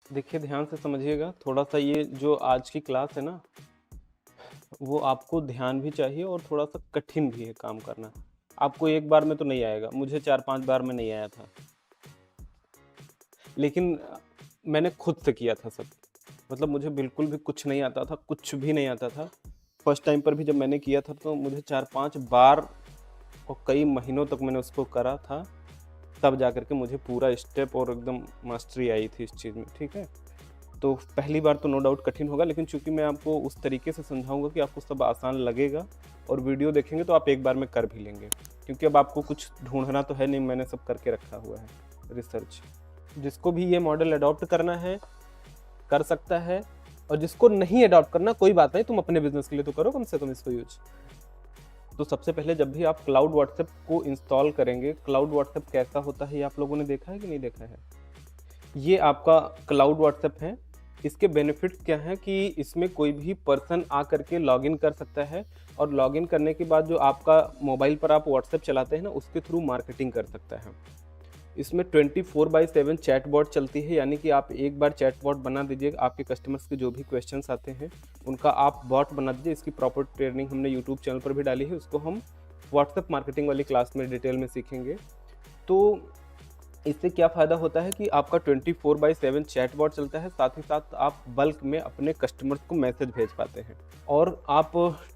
देखिए ध्यान से समझिएगा, थोड़ा-सा ये जो आज की क्लास है ना, वो आपको ध्यान भी चाहिए और थोड़ा-सा कठिन भी है काम करना। आपको एक बार में तो नहीं आएगा, मुझे 4-5 बार में नहीं आया था। लेकिन मैंने खुद से किया था सब। मतलब मुझे बिल्कुल भी कुछ नहीं आता था, कुछ भी नहीं आता था। फर्स्ट टाइम पर भी जब मैंने किया था तो मुझे 4-5 बार और कई महीनों तक मैंने उसको करा था, तब जा कर के मुझे पूरा स्टेप और एकदम मास्टरी आई थी इस चीज़ में, ठीक है? तो पहली बार तो नो डाउट कठिन होगा, लेकिन चूँकि मैं आपको उस तरीके से समझाऊँगा कि आपको सब आसान लगेगा और वीडियो देखेंगे तो आप एक बार में कर भी लेंगे। क्योंकि अब आपको कुछ ढूँढना तो है नहीं, मैंने सब करके रखा हुआ है रिसर्च। जिसको भी ये मॉडल अडॉप्ट करना है, कर सकता है, और जिसको नहीं अडॉप्ट करना कोई बात नहीं, तुम अपने बिज़नेस के लिए तो करो कम से कम इसको यूज़। तो सबसे पहले जब भी आप क्लाउड व्हाट्सएप को इंस्टॉल करेंगे, क्लाउड व्हाट्सएप कैसा होता है ये आप लोगों ने देखा है कि नहीं देखा है? ये आपका क्लाउड व्हाट्सएप है। इसके बेनिफिट्स क्या हैं कि इसमें कोई भी पर्सन आ करके लॉगिन कर सकता है, और लॉगिन करने के बाद जो आपका मोबाइल पर आप व्हाट्सएप चलाते हैं ना, उसके थ्रू मार्केटिंग कर सकता है। इसमें 24/7 चैटबॉट चलती है, यानी कि आप एक बार चैटबॉट बना दीजिए, आपके कस्टमर्स के जो भी क्वेश्चंस आते हैं उनका आप बॉट बना दीजिए। इसकी प्रॉपर ट्रेनिंग हमने यूट्यूब चैनल पर भी डाली है, उसको हम व्हाट्सएप मार्केटिंग वाली क्लास में डिटेल में सीखेंगे। तो इससे क्या फ़ायदा होता है कि आपका 24/7 चैटबॉट चलता है, साथ ही साथ आप बल्क में अपने कस्टमर्स को मैसेज भेज पाते हैं, और आप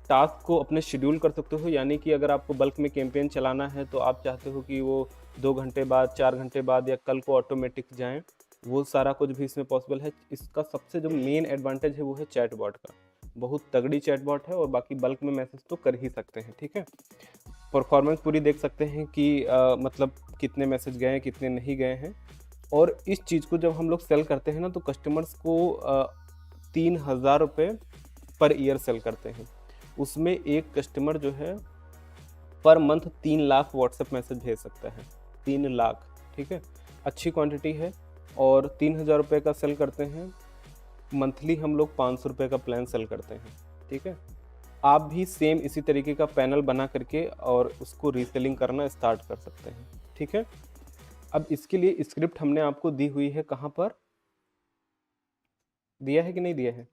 टास्क को अपने शेड्यूल कर सकते हो। यानी कि अगर आपको बल्क में कैंपेन चलाना है तो आप चाहते हो कि वो 2 घंटे बाद, 4 घंटे बाद या कल को ऑटोमेटिक जाएँ, वो सारा कुछ भी इसमें पॉसिबल है। इसका सबसे जो मेन एडवांटेज है वो है चैटबॉट का। बहुत तगड़ी चैटबॉट है, और बाकी बल्क में मैसेज तो कर ही सकते हैं, ठीक है? परफॉर्मेंस पूरी देख सकते हैं कि मतलब कितने मैसेज गए हैं, कितने नहीं गए हैं। और इस चीज़ को जब हम लोग सेल करते हैं ना, तो कस्टमर्स को 3000 रुपये पर ईयर सेल करते हैं। उसमें एक कस्टमर जो है per month 3 lakh WhatsApp message भेज सकता है, 3 लाख, ठीक है? अच्छी क्वांटिटी है, और 3000 रुपये का सेल करते हैं। मंथली हम लोग 500 रुपये का प्लान सेल करते हैं, ठीक है? आप भी सेम इसी तरीके का पैनल बना करके और उसको रीसेलिंग करना स्टार्ट कर सकते हैं, ठीक है? अब इसके लिए स्क्रिप्ट हमने आपको दी हुई है, कहाँ पर दिया है कि नहीं दिया है?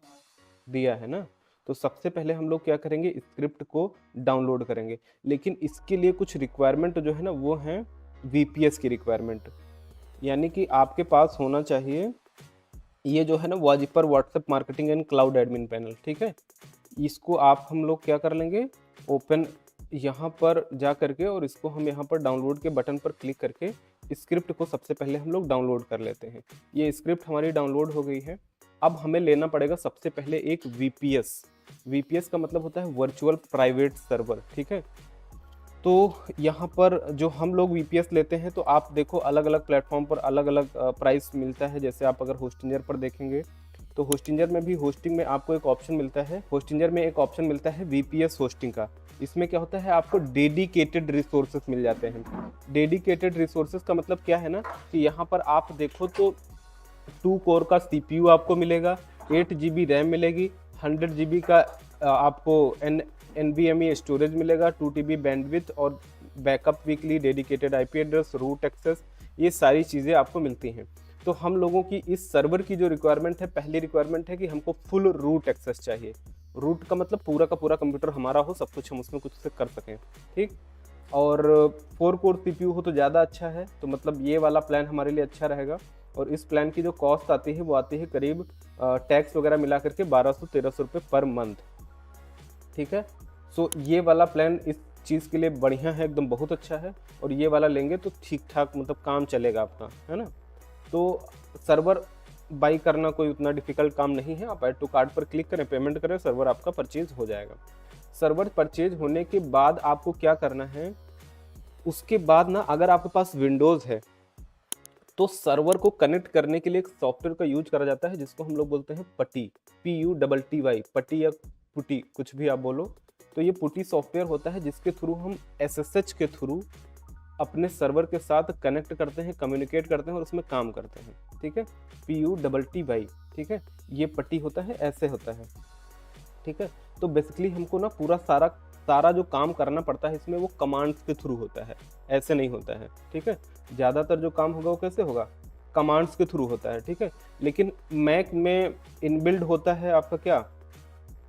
दिया है ना? तो सबसे पहले हम लोग क्या करेंगे, स्क्रिप्ट को डाउनलोड करेंगे। लेकिन इसके लिए कुछ रिक्वायरमेंट जो है ना, वो हैं वीपीएस की रिक्वायरमेंट। यानी कि आपके पास होना चाहिए ये जो है ना, वाजिपर WhatsApp marketing and cloud admin panel, ठीक है? इसको आप हम लोग क्या कर लेंगे, ओपन यहाँ पर जा करके, और इसको हम यहाँ पर डाउनलोड के बटन पर क्लिक करके स्क्रिप्ट को सबसे पहले हम लोग डाउनलोड कर लेते हैं। ये स्क्रिप्ट हमारी डाउनलोड हो गई है। अब हमें लेना पड़ेगा सबसे पहले एक वीपीएस। वीपीएस का मतलब होता है वर्चुअल प्राइवेट सर्वर, ठीक है? तो यहाँ पर जो हम लोग वीपीएस लेते हैं, तो आप देखो अलग-अलग प्लेटफ़ॉर्म पर अलग-अलग प्राइस मिलता है। जैसे आप अगर होस्टिंजर पर देखेंगे, तो होस्टिंजर में भी होस्टिंग में आपको एक ऑप्शन मिलता है, होस्टिंजर में एक ऑप्शन मिलता है वीपीएस होस्टिंग का। इसमें क्या होता है, आपको डेडिकेटेड रिसोर्सेज़ मिल जाते हैं। डेडिकेटेड रिसोर्सेज़ का मतलब क्या है ना, कि यहाँ पर आप देखो तो 2 कोर का सीपीयू आपको मिलेगा, 8 जीबी रैम मिलेगी, 100 जीबी का आपको एनवीएमई स्टोरेज मिलेगा, 2 टीबी बैंडविड्थ, और backup weekly, dedicated IP address, root access, ये सारी चीज़ें आपको मिलती हैं। तो हम लोगों की इस सर्वर की जो रिक्वायरमेंट है, पहली रिक्वायरमेंट है कि हमको फुल रूट एक्सेस चाहिए। रूट का मतलब पूरा का पूरा कंप्यूटर हमारा हो, सब कुछ हम उसमें कुछ से कर सकें, ठीक? और 4 कोर सीपीयू हो तो ज़्यादा अच्छा है, तो मतलब ये वाला प्लान हमारे लिए अच्छा रहेगा। और इस प्लान की जो कॉस्ट आती है वो आती है करीब टैक्स वगैरह मिला करके 1200-1300 रुपये पर मंथ, ठीक है? सो ये वाला प्लान इस चीज़ के लिए बढ़िया है, एकदम बहुत अच्छा है। और ये वाला लेंगे तो ठीक-ठाक मतलब काम चलेगा अपना, है ना? तो सर्वर बाई करना कोई उतना डिफ़िकल्ट काम नहीं है। आप ऐड टू कार्ट पर क्लिक करें, पेमेंट करें, सर्वर आपका परचेज़ हो जाएगा। सर्वर परचेज़ होने के बाद आपको क्या करना है, उसके बाद ना अगर आपके पास विंडोज़ है, तो सर्वर को कनेक्ट करने के लिए एक सॉफ्टवेयर का यूज़ करा जाता है, जिसको हम लोग बोलते हैं पटी, PUTTY, पटी या पुटी, कुछ भी आप बोलो। तो ये पुटी सॉफ्टवेयर होता है, जिसके थ्रू हम SSH के थ्रू अपने सर्वर के साथ कनेक्ट करते हैं, कम्युनिकेट करते हैं और उसमें काम करते हैं, ठीक है? PUTTY, ठीक है? ये पट्टी होता है, ऐसे होता है, ठीक है? तो बेसिकली हमको ना पूरा सारा सारा जो काम करना पड़ता है इसमें, वो कमांड्स के थ्रू होता है, ऐसे नहीं होता है, ठीक है? ज़्यादातर जो काम होगा वो कैसे होगा? कमांड्स के थ्रू होता है, ठीक है। लेकिन मैक में इनबिल्ड होता है आपका क्या,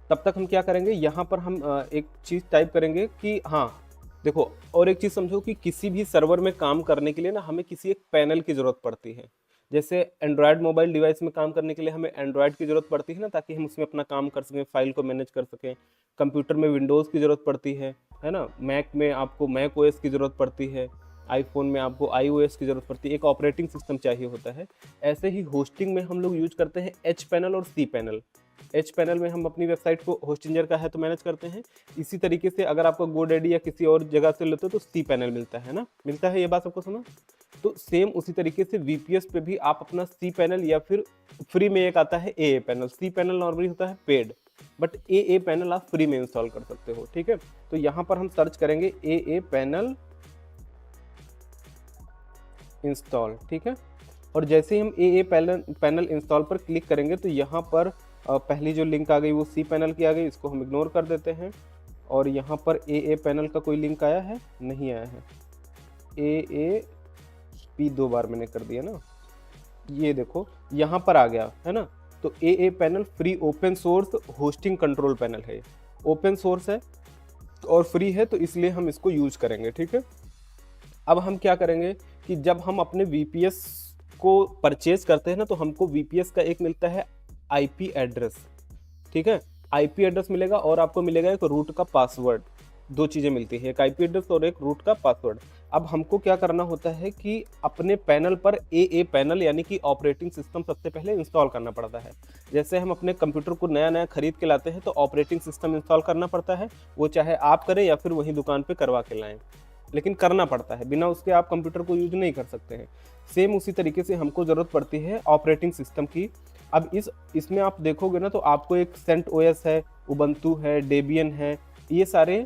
तब तक हम क्या करेंगे, यहाँ पर हम एक चीज़ टाइप करेंगे कि हाँ देखो, और एक चीज़ समझो कि किसी भी सर्वर में काम करने के लिए ना हमें किसी एक पैनल की ज़रूरत पड़ती है। जैसे एंड्रॉयड मोबाइल डिवाइस में काम करने के लिए हमें एंड्रॉयड की ज़रूरत पड़ती है ना, ताकि हम उसमें अपना काम कर सकें, फाइल को मैनेज कर सकें। कंप्यूटर में विंडोज़ की ज़रूरत पड़ती है ना। मैक में आपको मैक ओएस की ज़रूरत पड़ती है। आईफोन में आपको iOS की ज़रूरत पड़ती है, एक ऑपरेटिंग सिस्टम चाहिए होता है। ऐसे ही होस्टिंग में हम लोग यूज करते हैं एच पैनल और सी पैनल। एच पैनल में हम अपनी वेबसाइट को होस्टिंजर का है तो मैनेज करते हैं। इसी तरीके से अगर आपको गोडैडी या किसी और जगह से लेते हो तो सी पैनल मिलता है ना, मिलता है, ये बात सबको सुना। तो सेम उसी तरीके से वीपीएस पे भी आप अपना सी पैनल या फिर फ्री में एक आता है ए पैनल। सी पैनल नॉर्मली होता है पेड, बट ए पैनल आप फ्री में इंस्टॉल कर सकते हो, ठीक है। तो यहाँ पर हम सर्च करेंगे ए पैनल इंस्टॉल, ठीक है। और जैसे ही हम ए पैनल इंस्टॉल पर क्लिक करेंगे तो यहाँ पर पहली जो लिंक आ गई वो सी पैनल की आ गई, इसको हम इग्नोर कर देते हैं। और यहाँ पर ए पैनल का कोई लिंक आया है, नहीं आया है। ए पी 2 बार मैंने कर दिया ना, ये देखो यहाँ पर आ गया है ना। तो a panel free open source hosting control panel है, ओपन सोर्स है और फ्री है, तो इसलिए हम इसको यूज करेंगे, ठीक है। अब हम क्या करेंगे कि जब हम अपने वीपीएस को परचेज करते हैं ना, तो हमको वीपीएस का एक मिलता है आईपी एड्रेस, ठीक है। आईपी एड्रेस मिलेगा और आपको मिलेगा एक रूट का पासवर्ड। दो चीज़ें मिलती है, एक आईपी एड्रेस और एक रूट का पासवर्ड। अब हमको क्या करना होता है कि अपने पैनल पर ए पैनल यानी कि ऑपरेटिंग सिस्टम सबसे पहले इंस्टॉल करना पड़ता है। जैसे हम अपने कंप्यूटर को नया खरीद के लाते हैं तो ऑपरेटिंग सिस्टम इंस्टॉल करना पड़ता है, वो चाहे आप करें या फिर वहीं दुकान पे करवा के लाएं, लेकिन करना पड़ता है, बिना उसके आप कंप्यूटर को यूज नहीं कर सकते हैं। सेम उसी तरीके से हमको ज़रूरत पड़ती है ऑपरेटिंग सिस्टम की। अब इसमें आप देखोगे ना तो आपको एक सेंट ओएस है, उबंटू है, डेबियन है, ये सारे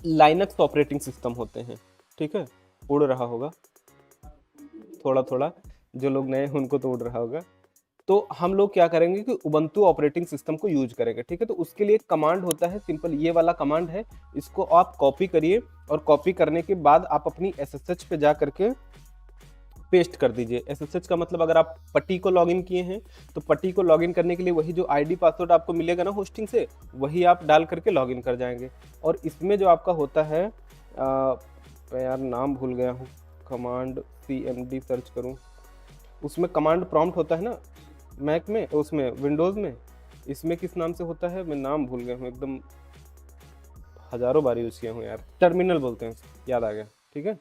लाइनक्स ऑपरेटिंग सिस्टम होते हैं, ठीक है। उड़ रहा होगा थोड़ा थोड़ा, जो लोग नए हैं उनको तो उड़ रहा होगा। तो हम लोग क्या करेंगे कि उबंटू ऑपरेटिंग सिस्टम को यूज करेंगे, ठीक है। तो उसके लिए एक कमांड होता है, सिंपल ये वाला कमांड है, इसको आप कॉपी करिए और कॉपी करने के बाद आप अपनी SSH पे जा करके पेस्ट कर दीजिए। SSH का मतलब अगर आप पट्टी को लॉगिन किए हैं तो पट्टी को लॉगिन करने के लिए वही जो आईडी पासवर्ड आपको मिलेगा ना होस्टिंग से, वही आप डाल करके लॉगिन कर जाएंगे। और इसमें जो आपका होता है यार नाम भूल गया हूँ, कमांड cmd सर्च करूँ, उसमें कमांड प्रॉम्प्ट होता है ना मैक में, उसमें विंडोज़ में, इसमें किस नाम से होता है मैं नाम भूल गया हूँ, एकदम हज़ारों बार यूज़ किया हूँ यार। टर्मिनल बोलते हैं, याद आ गया, ठीक है,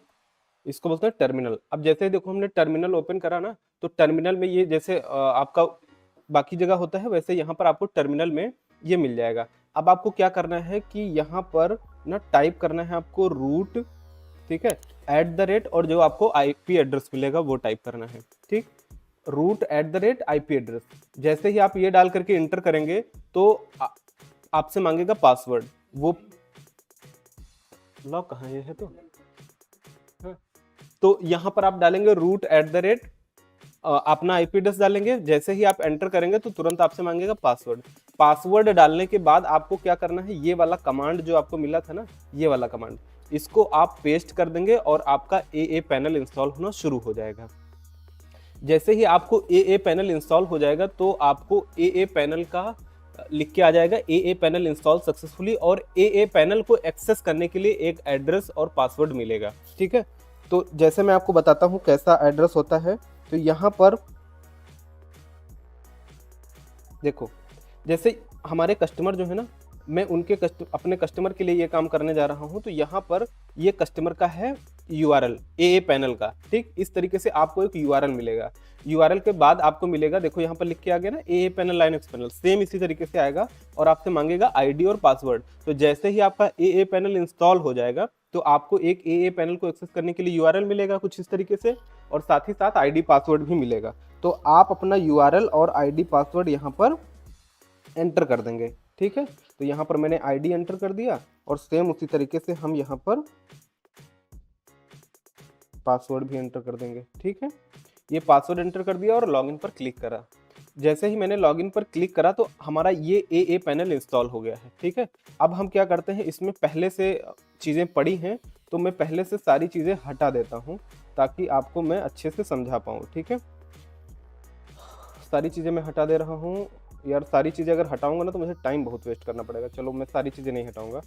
इसको बोलते हैं टर्मिनल। अब जैसे ही देखो हमने टर्मिनल ओपन करा ना, तो टर्मिनल में ये जैसे आपका बाकी जगह होता है वैसे यहाँ पर आपको टर्मिनल में ये मिल जाएगा। अब आपको क्या करना है कि यहाँ पर ना टाइप करना है आपको रूट, ठीक है, @ और जो आपको आईपी एड्रेस मिलेगा वो टाइप करना है, ठीक। रूट @ आईपी एड्रेस, जैसे ही आप ये डाल करके इंटर करेंगे तो आपसे मांगेगा पासवर्ड। वो लॉक कहाँ है तो यहाँ पर आप डालेंगे रूट @ अपना आईपी एड्रेस डालेंगे। जैसे ही आप एंटर करेंगे तो तुरंत आपसे मांगेगा पासवर्ड। पासवर्ड डालने के बाद आपको क्या करना है, ये वाला कमांड जो आपको मिला था ना, ये वाला कमांड, इसको आप पेस्ट कर देंगे और आपका ए पैनल इंस्टॉल होना शुरू हो जाएगा। जैसे ही आपको ए पैनल इंस्टॉल हो जाएगा तो आपको ए पैनल का लिख के आ जाएगा ए पैनल इंस्टॉल सक्सेसफुली, और ए पैनल को एक्सेस करने के लिए एक एड्रेस और पासवर्ड मिलेगा, ठीक है। तो जैसे मैं आपको बताता हूँ कैसा एड्रेस होता है। तो यहाँ पर देखो, जैसे हमारे कस्टमर जो है ना, मैं उनके अपने कस्टमर के लिए ये काम करने जा रहा हूँ, तो यहाँ पर ये कस्टमर का है URL ए पैनल का, ठीक। इस तरीके से आपको एक URL मिलेगा। URL के बाद आपको मिलेगा, देखो यहाँ पर लिख के आ गया ना ए पैनल लाइनक्स पैनल, सेम इसी तरीके से आएगा और आपसे मांगेगा आईडी और पासवर्ड। तो जैसे ही आपका ए पैनल इंस्टॉल हो जाएगा तो आपको एक ए पैनल को एक्सेस करने के लिए URL मिलेगा कुछ इस तरीके से, और साथ ही साथ आईडी पासवर्ड भी मिलेगा। तो आप अपना URL और आईडी पासवर्ड यहाँ पर एंटर कर देंगे, ठीक है। तो यहाँ पर मैंने आईडी एंटर कर दिया और सेम उसी तरीके से हम यहाँ पर पासवर्ड भी एंटर कर देंगे, ठीक है। ये पासवर्ड एंटर कर दिया और लॉगिन पर क्लिक करा। जैसे ही मैंने लॉगिन पर क्लिक करा तो हमारा ये ए पैनल इंस्टॉल हो गया है, ठीक है। अब हम क्या करते हैं, इसमें पहले से चीज़ें पड़ी हैं तो मैं पहले से सारी चीज़ें हटा देता हूँ ताकि आपको मैं अच्छे से समझा पाऊँ, ठीक है। सारी चीज़ें मैं हटा दे रहा हूँ यार, सारी चीज़ें अगर हटाऊंगा ना तो मुझे टाइम बहुत वेस्ट करना पड़ेगा। चलो मैं सारी चीज़ें नहीं हटाऊंगा,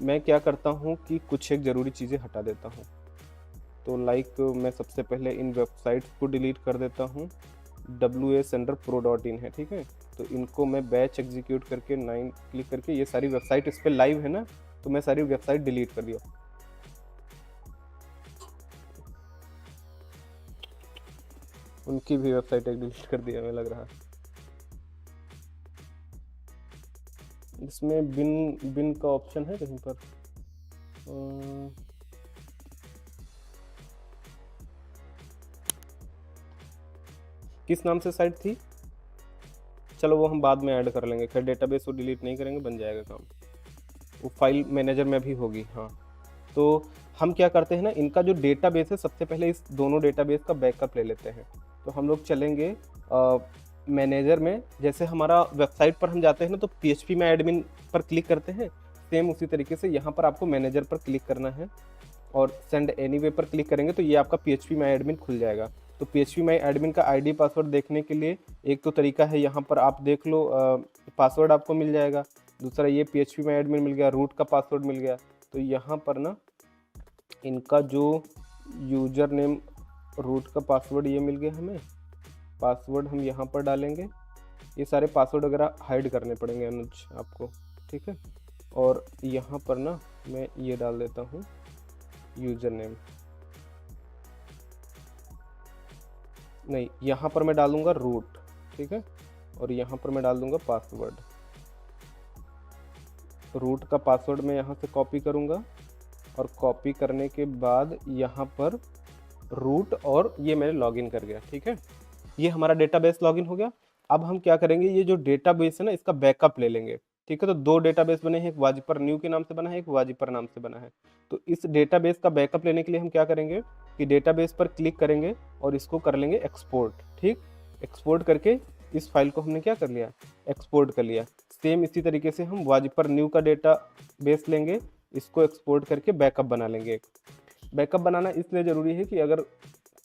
मैं क्या करता हूँ कि कुछ एक ज़रूरी चीज़ें हटा देता हूँ। तो लाइक मैं सबसे पहले इन वेबसाइट्स को डिलीट कर देता हूँ। WA_pro.in है, ठीक है। तो इनको मैं बैच एग्जीक्यूट करके 9 क्लिक करके, ये सारी वेबसाइट इस पर लाइव है ना, तो मैं सारी वेबसाइट डिलीट कर दिया। उनकी भी वेबसाइट डिलीट कर दिया हमें लग रहा है। इसमें बिन का ऑप्शन है कहीं पर? किस नाम से साइट थी? चलो वो हम बाद में ऐड कर लेंगे, खैर डेटाबेस को डिलीट नहीं करेंगे, बन जाएगा काम। वो फाइल मैनेजर में भी होगी, हाँ। तो हम क्या करते हैं ना, इनका जो डेटाबेस है, सबसे पहले इस दोनों डेटाबेस का बैकअप ले लेते हैं। तो हम लोग चलेंगे मैनेजर में, जैसे हमारा वेबसाइट पर हम जाते हैं ना तो PHP में एडमिन पर क्लिक करते हैं, सेम उसी तरीके से यहाँ पर आपको मैनेजर पर क्लिक करना है और सेंड एनीवे पर क्लिक करेंगे तो ये आपका PHP माई एडमिन खुल जाएगा। तो PHP माई एडमिन का ID पासवर्ड देखने के लिए एक तो तरीका है, यहाँ पर आप देख लो, पासवर्ड आपको मिल जाएगा। दूसरा ये PHP माई एडमिन मिल गया, रूट का पासवर्ड मिल गया। तो यहाँ पर ना इनका जो यूजर नेम, रूट का पासवर्ड ये मिल गया हमें, पासवर्ड हम यहाँ पर डालेंगे। ये सारे पासवर्ड वगैरह हाइड करने पड़ेंगे अनुज आपको, ठीक है। और यहाँ पर ना मैं ये डाल देता हूँ यूजर नेम, नहीं यहाँ पर मैं डालूंगा रूट, ठीक है। और यहाँ पर मैं डाल दूंगा पासवर्ड। रूट का पासवर्ड मैं यहाँ से कॉपी करूँगा और कॉपी करने के बाद यहाँ पर रूट, और ये मैंने लॉगिन कर गया, ठीक है। ये हमारा डेटाबेस लॉगिन हो गया। अब हम क्या करेंगे, ये जो डेटाबेस है ना इसका बैकअप ले लेंगे, ठीक है। तो दो डेटाबेस बने हैं, एक वाजिपर न्यू के नाम से बना है, एक वाजिपर नाम से बना है। तो इस डेटाबेस का बैकअप लेने के लिए हम क्या करेंगे कि डेटाबेस पर क्लिक करेंगे और इसको कर लेंगे एक्सपोर्ट, ठीक। एक्सपोर्ट करके इस फाइल को हमने क्या कर लिया, एक्सपोर्ट कर लिया। सेम इसी तरीके से हम वाजिपर न्यू का डेटा बेस लेंगे, इसको एक्सपोर्ट करके बैकअप बना लेंगे। बैकअप बनाना इसलिए ज़रूरी है कि अगर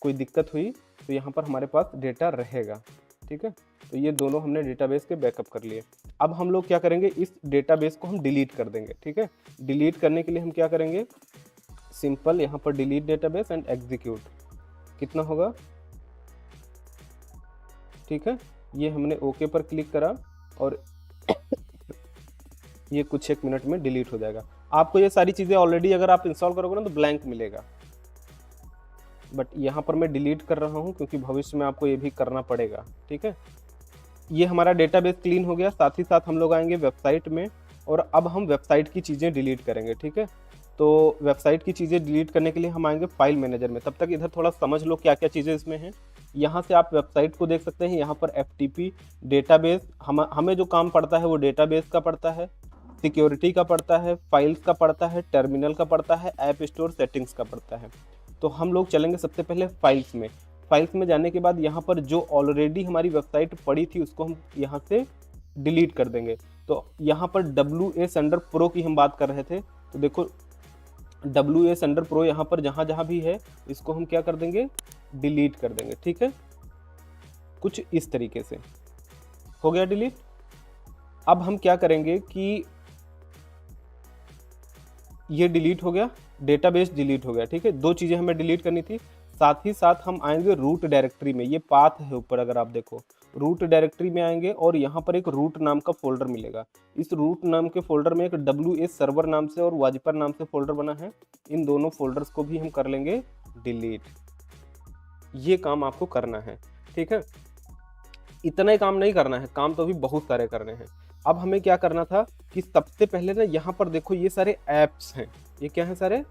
कोई दिक्कत हुई तो यहाँ पर हमारे पास डेटा रहेगा, ठीक है। तो ये दोनों हमने डेटाबेस के बैकअप कर लिए। अब हम लोग क्या करेंगे, इस डेटाबेस को हम डिलीट कर देंगे, ठीक है। डिलीट करने के लिए हम क्या करेंगे, सिंपल यहाँ पर डिलीट डेटाबेस एंड एग्जीक्यूट, कितना होगा, ठीक है। ये हमने ओके पर क्लिक करा और ये कुछ एक मिनट में डिलीट हो जाएगा। आपको ये सारी चीज़ें ऑलरेडी अगर आप इंस्टॉल करोगे ना तो ब्लैंक मिलेगा, बट यहाँ पर मैं डिलीट कर रहा हूँ क्योंकि भविष्य में आपको ये भी करना पड़ेगा, ठीक है। ये हमारा डेटाबेस क्लीन हो गया। साथ ही साथ हम लोग आएंगे वेबसाइट में और अब हम वेबसाइट की चीज़ें डिलीट करेंगे, ठीक है। तो वेबसाइट की चीज़ें डिलीट करने के लिए हम आएंगे फाइल मैनेजर में। तब तक इधर थोड़ा समझ लो क्या क्या चीज़ें इसमें हैं। यहाँ से आप वेबसाइट को देख सकते हैं। यहाँ पर FTP डेटाबेस, हमें जो काम पड़ता है वो डेटाबेस का पड़ता है, सिक्योरिटी का पड़ता है, फाइल्स का पड़ता है, टर्मिनल का पड़ता है, ऐप स्टोर सेटिंग्स का पड़ता है। तो हम लोग चलेंगे सबसे पहले फाइल्स में। फाइल्स में जाने के बाद यहाँ पर जो ऑलरेडी हमारी वेबसाइट पड़ी थी उसको हम यहाँ से डिलीट कर देंगे। तो यहाँ पर WA_pro की हम बात कर रहे थे, तो देखो WA_pro यहाँ पर जहाँ जहाँ भी है इसको हम क्या कर देंगे, डिलीट कर देंगे, ठीक है। कुछ इस तरीके से हो गया डिलीट। अब हम क्या करेंगे कि ये डिलीट हो गया, डेटाबेस डिलीट हो गया, ठीक है। दो चीज़ें हमें डिलीट करनी थी। साथ ही साथ हम आएंगे रूट डायरेक्टरी में, ये पाथ है ऊपर अगर आप देखो, रूट डायरेक्टरी में आएंगे और यहाँ पर एक रूट नाम का फोल्डर मिलेगा। इस रूट नाम के फोल्डर में एक WA सर्वर नाम से और वाजिपर नाम से फोल्डर बना है। इन दोनों फोल्डर्स को भी हम कर लेंगे डिलीट। ये काम आपको करना है, ठीक है। इतना ही काम नहीं करना है, काम तो अभी बहुत सारे करने हैं। अब हमें क्या करना था कि सबसे पहले ना यहाँ पर देखो ये सारे ऐप्स हैं, ये क्या है, सारे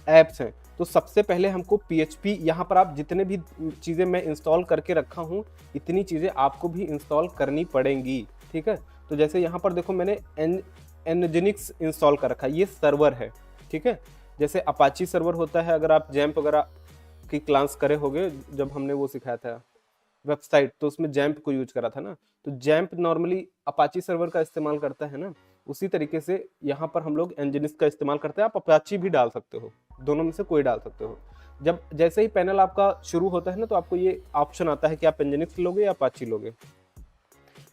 ऐप्स हैं। तो सबसे पहले हमको PHP, यहाँ पर आप जितने भी चीज़ें मैं इंस्टॉल करके रखा हूँ इतनी चीज़ें आपको भी इंस्टॉल करनी पड़ेंगी, ठीक है। तो जैसे यहाँ पर देखो मैंने Nginx इंस्टॉल कर रखा है, ये सर्वर है, ठीक है। जैसे अपाची सर्वर होता है, अगर आप जैम्प वगैरह की क्लास करे होगे जब हमने वो सिखाया था वेबसाइट, तो उसमें जैम्प को यूज करा था ना। तो जैम्प नॉर्मली अपाची सर्वर का इस्तेमाल करता है ना, उसी तरीके से यहाँ पर हम लोग Nginx का इस्तेमाल करते हैं। आप अपाची भी डाल सकते हो, दोनों में से कोई डाल सकते हो। जब जैसे ही पैनल आपका शुरू होता है ना, तो आपको ये ऑप्शन आता है कि आप nginx लोगे या अपाची लोगे।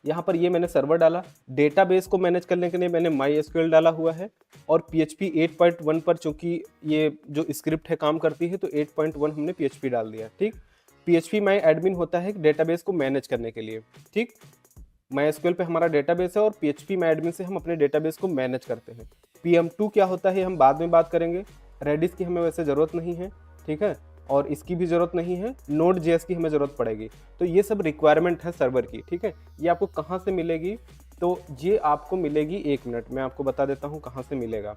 यहाँ पर ये मैंने सर्वर डाला। डेटाबेस को मैनेज करने के लिए मैंने MySQL डाला हुआ है, और PHP 8.1 पर चूंकि ये जो स्क्रिप्ट है काम करती है, तो 8.1 हमने PHP डाल दिया। ठीक, PHP माई एडमिन होता है डेटाबेस को मैनेज करने के लिए। ठीक, MySQL पे हमारा डेटाबेस है और PHP माई एडमिन से हम अपने डेटाबेस को मैनेज करते हैं। PM2 क्या होता है हम बाद में बात करेंगे। रेडिस की हमें वैसे ज़रूरत नहीं है, ठीक है, और इसकी भी ज़रूरत नहीं है। Node.js की हमें ज़रूरत पड़ेगी। तो ये सब रिक्वायरमेंट है सर्वर की, ठीक है। ये आपको कहाँ से मिलेगी, तो ये आपको मिलेगी, 1 मिनट मैं आपको बता देता हूँ कहाँ से मिलेगा।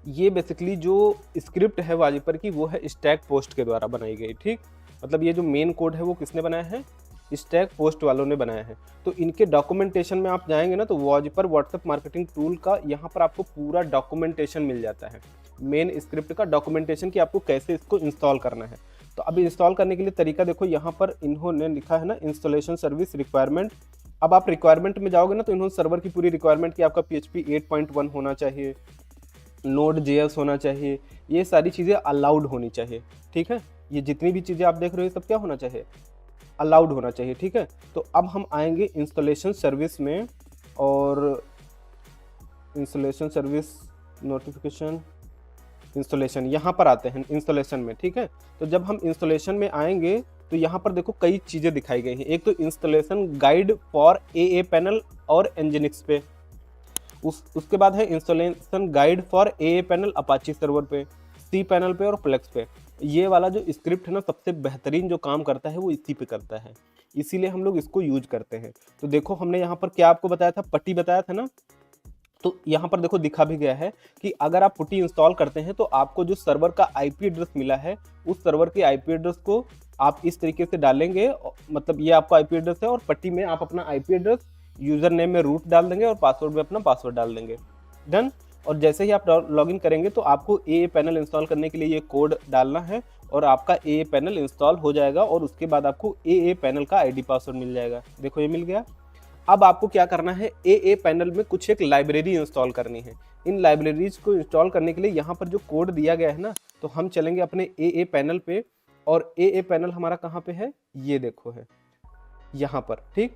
ये बेसिकली जो स्क्रिप्ट है वाजिपर की, वो है स्टैक पोस्ट के द्वारा बनाई गई। ठीक, मतलब ये जो मेन कोड है वो किसने बनाया है, स्टैक पोस्ट वालों ने बनाया है। तो इनके डॉक्यूमेंटेशन में आप जाएंगे ना, तो वाजिपर व्हाट्सएप मार्केटिंग टूल का यहाँ पर आपको पूरा डॉक्यूमेंटेशन मिल जाता है, मेन स्क्रिप्ट का डॉक्यूमेंटेशन कि आपको कैसे इसको इंस्टॉल करना है। तो अभी इंस्टॉल करने के लिए तरीका देखो, यहाँ पर इन्होंने लिखा है ना इंस्टॉलेशन सर्विस रिक्वायरमेंट। अब आप रिक्वायरमेंट में जाओगे ना, तो इन्होंने सर्वर की पूरी रिक्वायरमेंट की आपका PHP 8.1 होना चाहिए, Node.js होना चाहिए, ये सारी चीज़ें अलाउड होनी चाहिए। ठीक है, ये जितनी भी चीज़ें आप देख रहे हो सब क्या होना चाहिए, अलाउड होना चाहिए। ठीक है, तो अब हम आएंगे इंस्टॉलेशन सर्विस में, और इंस्टॉलेशन सर्विस नोटिफिकेशन इंस्टॉलेशन यहाँ पर आते हैं इंस्टॉलेशन में। ठीक है, तो जब हम इंस्टॉलेशन में आएंगे तो यहाँ पर देखो कई चीज़ें दिखाई गई हैं। एक तो installation guide for AA panel और nginx पे, उसके बाद है installation guide for AA panel Apache server पे, C पैनल पे और फ्लेक्स पे। ये वाला जो स्क्रिप्ट है ना, सबसे बेहतरीन जो काम करता है वो इसी पे करता है, इसीलिए हम लोग इसको यूज करते हैं। तो देखो हमने यहाँ पर क्या आपको बताया था, पट्टी बताया था ना, तो यहाँ पर देखो दिखा भी गया है कि अगर आप पुट्टी इंस्टॉल करते हैं तो आपको जो सर्वर का IP एड्रेस मिला है, उस सर्वर के IP एड्रेस को आप इस तरीके से डालेंगे, मतलब ये आपका IP एड्रेस है, और पट्टी में आप अपना IP एड्रेस, यूजर नेम में रूट डाल देंगे और पासवर्ड में अपना पासवर्ड डाल देंगे। डन। और जैसे ही आप लॉगिन करेंगे तो आपको AA पैनल इंस्टॉल करने के लिए ये कोड डालना है, और आपका AA पैनल इंस्टॉल हो जाएगा, और उसके बाद आपको AA पैनल का ID पासवर्ड मिल जाएगा। देखो ये मिल गया। अब आपको क्या करना है, AA पैनल में कुछ एक लाइब्रेरी इंस्टॉल करनी है। इन लाइब्रेरीज को इंस्टॉल करने के लिए यहाँ पर जो कोड दिया गया है ना, तो हम चलेंगे अपने AA पैनल पे, और AA पैनल हमारा कहाँ पे है, ये देखो है यहाँ पर। ठीक,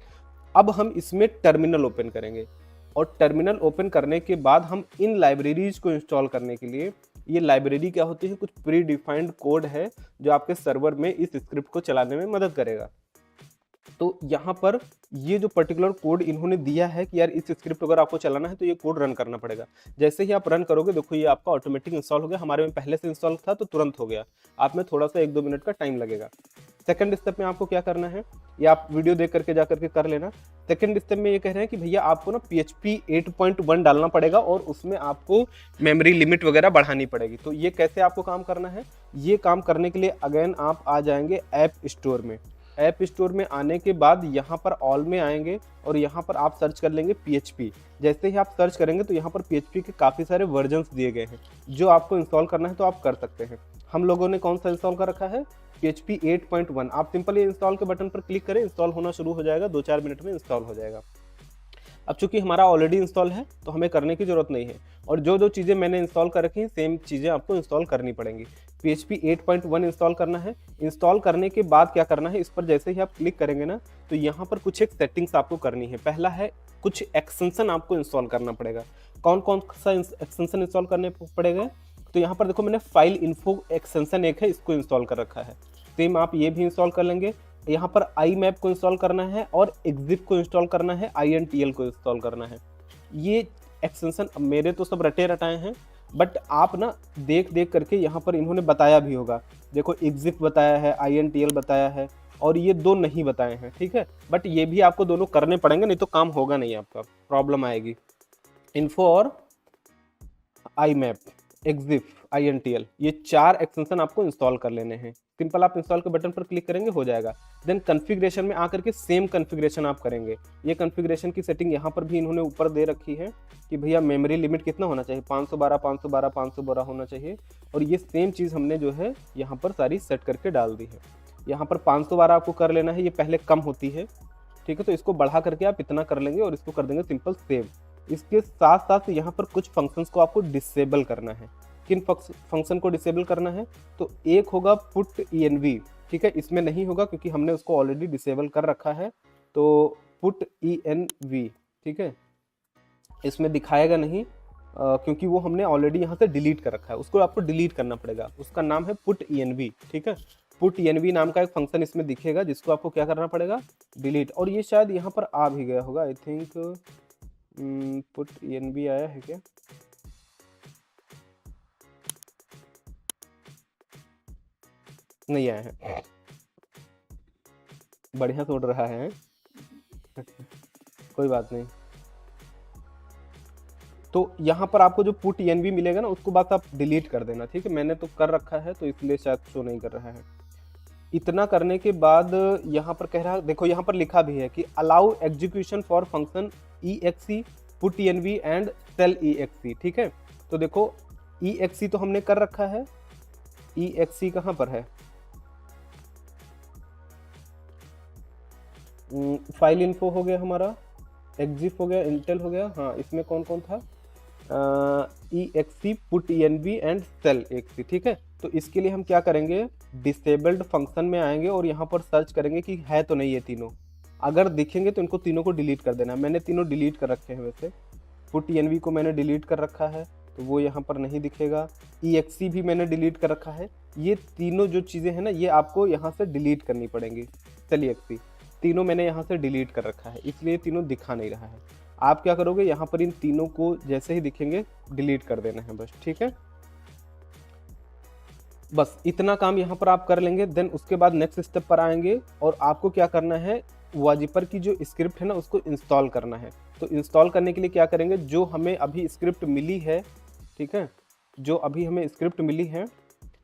अब हम इसमें टर्मिनल ओपन करेंगे, और टर्मिनल ओपन करने के बाद हम इन लाइब्रेरीज को इंस्टॉल करने के लिए, ये लाइब्रेरी क्या होती है, कुछ प्री डिफाइंड कोड है जो आपके सर्वर में इस स्क्रिप्ट को चलाने में मदद करेगा। तो यहाँ पर ये जो पर्टिकुलर कोड इन्होंने दिया है कि यार इस स्क्रिप्ट अगर आपको चलाना है तो ये कोड रन करना पड़ेगा। जैसे ही आप रन करोगे, देखो ये आपका ऑटोमेटिक इंस्टॉल हो गया। हमारे में पहले से इंस्टॉल था तो तुरंत हो गया, आप में थोड़ा सा 1-2 मिनट का टाइम लगेगा। सेकंड स्टेप में आपको क्या करना है, ये आप वीडियो देख करके जा करके कर लेना। सेकंड स्टेप में ये कह रहे हैं कि भैया आपको ना PHP 8.1 डालना पड़ेगा, और उसमें आपको मेमोरी लिमिट वगैरह बढ़ानी पड़ेगी। तो ये कैसे आपको काम करना है, ये काम करने के लिए अगेन आप आ जाएंगे ऐप स्टोर में। ऐप स्टोर में आने के बाद यहाँ पर ऑल में आएंगे, और यहाँ पर आप सर्च कर लेंगे PHP। जैसे ही आप सर्च करेंगे तो यहाँ पर PHP के काफ़ी सारे वर्जन्स दिए गए हैं, जो आपको इंस्टॉल करना है तो आप कर सकते हैं। हम लोगों ने कौन सा इंस्टॉल कर रखा है, PHP 8.1। आप सिंपल ये इंस्टॉल के बटन पर क्लिक करें, इंस्टॉल होना शुरू हो जाएगा, 2-4 मिनट में इंस्टॉल हो जाएगा। अब चूंकि हमारा ऑलरेडी इंस्टॉल है तो हमें करने की ज़रूरत नहीं है, और जो जो चीज़ें मैंने इंस्टॉल कर रखी हैं सेम चीज़ें आपको इंस्टॉल करनी पड़ेंगी। PHP 8.1 इंस्टॉल करना है। इंस्टॉल करने के बाद क्या करना है, इस पर जैसे ही आप क्लिक करेंगे ना, तो यहाँ पर कुछ एक सेटिंग्स आपको करनी है। पहला है कुछ एक्सटेंशन आपको इंस्टॉल करना पड़ेगा। कौन कौन सा एक्सटेंशन इंस्टॉल करने पड़ेगा, तो यहाँ पर देखो मैंने फाइल इन्फो एक्सटेंशन एक है, इसको इंस्टॉल कर रखा है। सेम आप ये भी इंस्टॉल कर लेंगे। यहाँ पर IMAP को इंस्टॉल करना है, और EXIF को इंस्टॉल करना है, INTL को इंस्टॉल करना है। ये एक्सटेंशन मेरे तो सब रटे रटाए हैं, बट आप ना देख देख करके यहाँ पर इन्होंने बताया भी होगा। देखो EXIF बताया है, INTL बताया है, और ये 2 नहीं बताए हैं। ठीक है, बट ये भी आपको दोनों करने पड़ेंगे, नहीं तो काम होगा नहीं, आपका प्रॉब्लम आएगी। इन्फो और IMAP, EXIF, INTL, ये 4 एक्सटेंशन आपको इंस्टॉल कर लेने हैं। सिंपल आप इंस्टॉल के बटन पर क्लिक करेंगे, हो जाएगा। देन कॉन्फ़िगरेशन में आकर के सेम कॉन्फ़िगरेशन आप करेंगे। ये कॉन्फ़िगरेशन की सेटिंग यहाँ पर भी इन्होंने ऊपर दे रखी है कि भैया मेमोरी लिमिट कितना होना चाहिए, 512, 512, 512 होना चाहिए, और ये सेम चीज़ हमने जो है यहाँ पर सारी सेट करके डाल दी है। यहाँ पर 512 आपको कर लेना है, ये पहले कम होती है। ठीक है, तो इसको बढ़ा करके आप इतना कर लेंगे, और इसको कर देंगे सिंपल सेव। इसके साथ साथ यहाँ पर कुछ फंक्शंस को आपको डिसेबल करना है किन फंक्शन को डिसेबल करना है, तो एक होगा पुट env, ठीक है, इसमें नहीं होगा क्योंकि हमने उसको ऑलरेडी डिसेबल कर रखा है, तो पुट env, ठीक है, इसमें दिखाएगा नहीं क्योंकि वो हमने ऑलरेडी यहाँ से डिलीट कर रखा है, उसको आपको डिलीट करना पड़ेगा, उसका नाम है पुट env, ठीक है। पुट env नाम का एक फंक्शन इसमें दिखेगा जिसको आपको क्या करना पड़ेगा, डिलीट। और ये शायद यहाँ पर आ भी गया होगा, आई थिंक पुट env आया है क्या, नहीं आया है, बढ़िया से उड़ रहा है कोई बात नहीं। तो यहाँ पर आपको जो पुट env मिलेगा ना, उसको बात आप डिलीट कर देना, ठीक है, मैंने तो कर रखा है तो इसलिए शायद शो नहीं कर रहा है। इतना करने के बाद यहाँ पर कह रहा है, देखो यहाँ पर लिखा भी है कि allow execution for function exe put env and shell exe, ठीक है। तो देखो exe तो हमने कर रखा है, exe कहाँ पर है, फाइल इन्फो हो गया हमारा, एक्जिफ हो गया, इंटेल हो गया, हाँ इसमें कौन कौन था, exe put env and shell exe, ठीक है। तो इसके लिए हम क्या करेंगे, डिसेबल्ड फंक्शन में आएंगे और यहाँ पर सर्च करेंगे कि है तो नहीं ये तीनों, अगर दिखेंगे तो इनको तीनों को डिलीट कर देना। मैंने तीनों डिलीट कर रखे हैं, वैसे पुट env को मैंने डिलीट कर रखा है तो वो यहाँ पर नहीं दिखेगा, exe भी मैंने डिलीट कर रखा है, ये तीनों जो चीज़ें हैं ना ये आपको यहाँ से डिलीट करनी पड़ेंगी। सेल exe तीनों मैंने यहाँ से डिलीट कर रखा है, इसलिए तीनों दिखा नहीं रहा है। आप क्या करोगे, यहाँ पर इन तीनों को जैसे ही दिखेंगे डिलीट कर देना है बस, ठीक है। बस इतना काम यहाँ पर आप कर लेंगे, देन उसके बाद नेक्स्ट स्टेप पर आएंगे और आपको क्या करना है, वाजिपर की जो स्क्रिप्ट है ना उसको इंस्टॉल करना है। तो इंस्टॉल करने के लिए क्या करेंगे, जो हमें अभी स्क्रिप्ट मिली है, ठीक है, जो अभी हमें स्क्रिप्ट मिली है,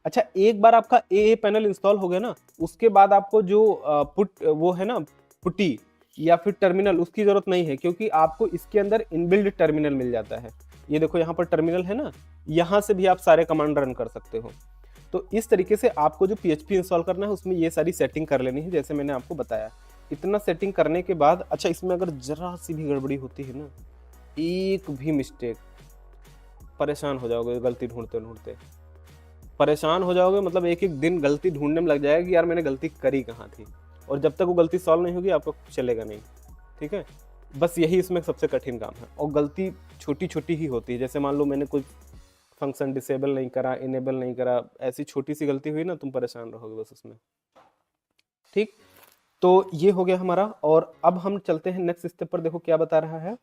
अच्छा एक बार आपका AA पैनल इंस्टॉल हो गया ना, उसके बाद आपको जो पुट वो है ना पुटी या फिर टर्मिनल, उसकी ज़रूरत नहीं है क्योंकि आपको इसके अंदर इनबिल्ड टर्मिनल मिल जाता है। ये देखो यहाँ पर टर्मिनल है ना, यहाँ से भी आप सारे कमांड रन कर सकते हो। तो इस तरीके से आपको जो PHP इंस्टॉल करना है उसमें ये सारी सेटिंग कर लेनी है जैसे मैंने आपको बताया। इतना सेटिंग करने के बाद, अच्छा इसमें अगर जरा सी भी गड़बड़ी होती है ना, एक भी मिस्टेक, परेशान हो जाओगे, गलती ढूंढते ढूंढते परेशान हो जाओगे, मतलब एक एक दिन गलती ढूंढने में लग जाएगा कि यार मैंने गलती करी कहाँ थी, और जब तक वो गलती सॉल्व नहीं होगी आपको चलेगा नहीं, ठीक है। बस यही इसमें सबसे कठिन काम है, और गलती छोटी छोटी ही होती है, जैसे मान लो मैंने कोई फंक्शन डिसेबल नहीं करा, इनेबल नहीं करा, ऐसी छोटी सी गलती हुई ना, तुम परेशान रहोगे बस उसमें, ठीक। तो ये हो गया हमारा, और अब हम चलते हैं नेक्स्ट स्टेप पर। देखो क्या बता रहा है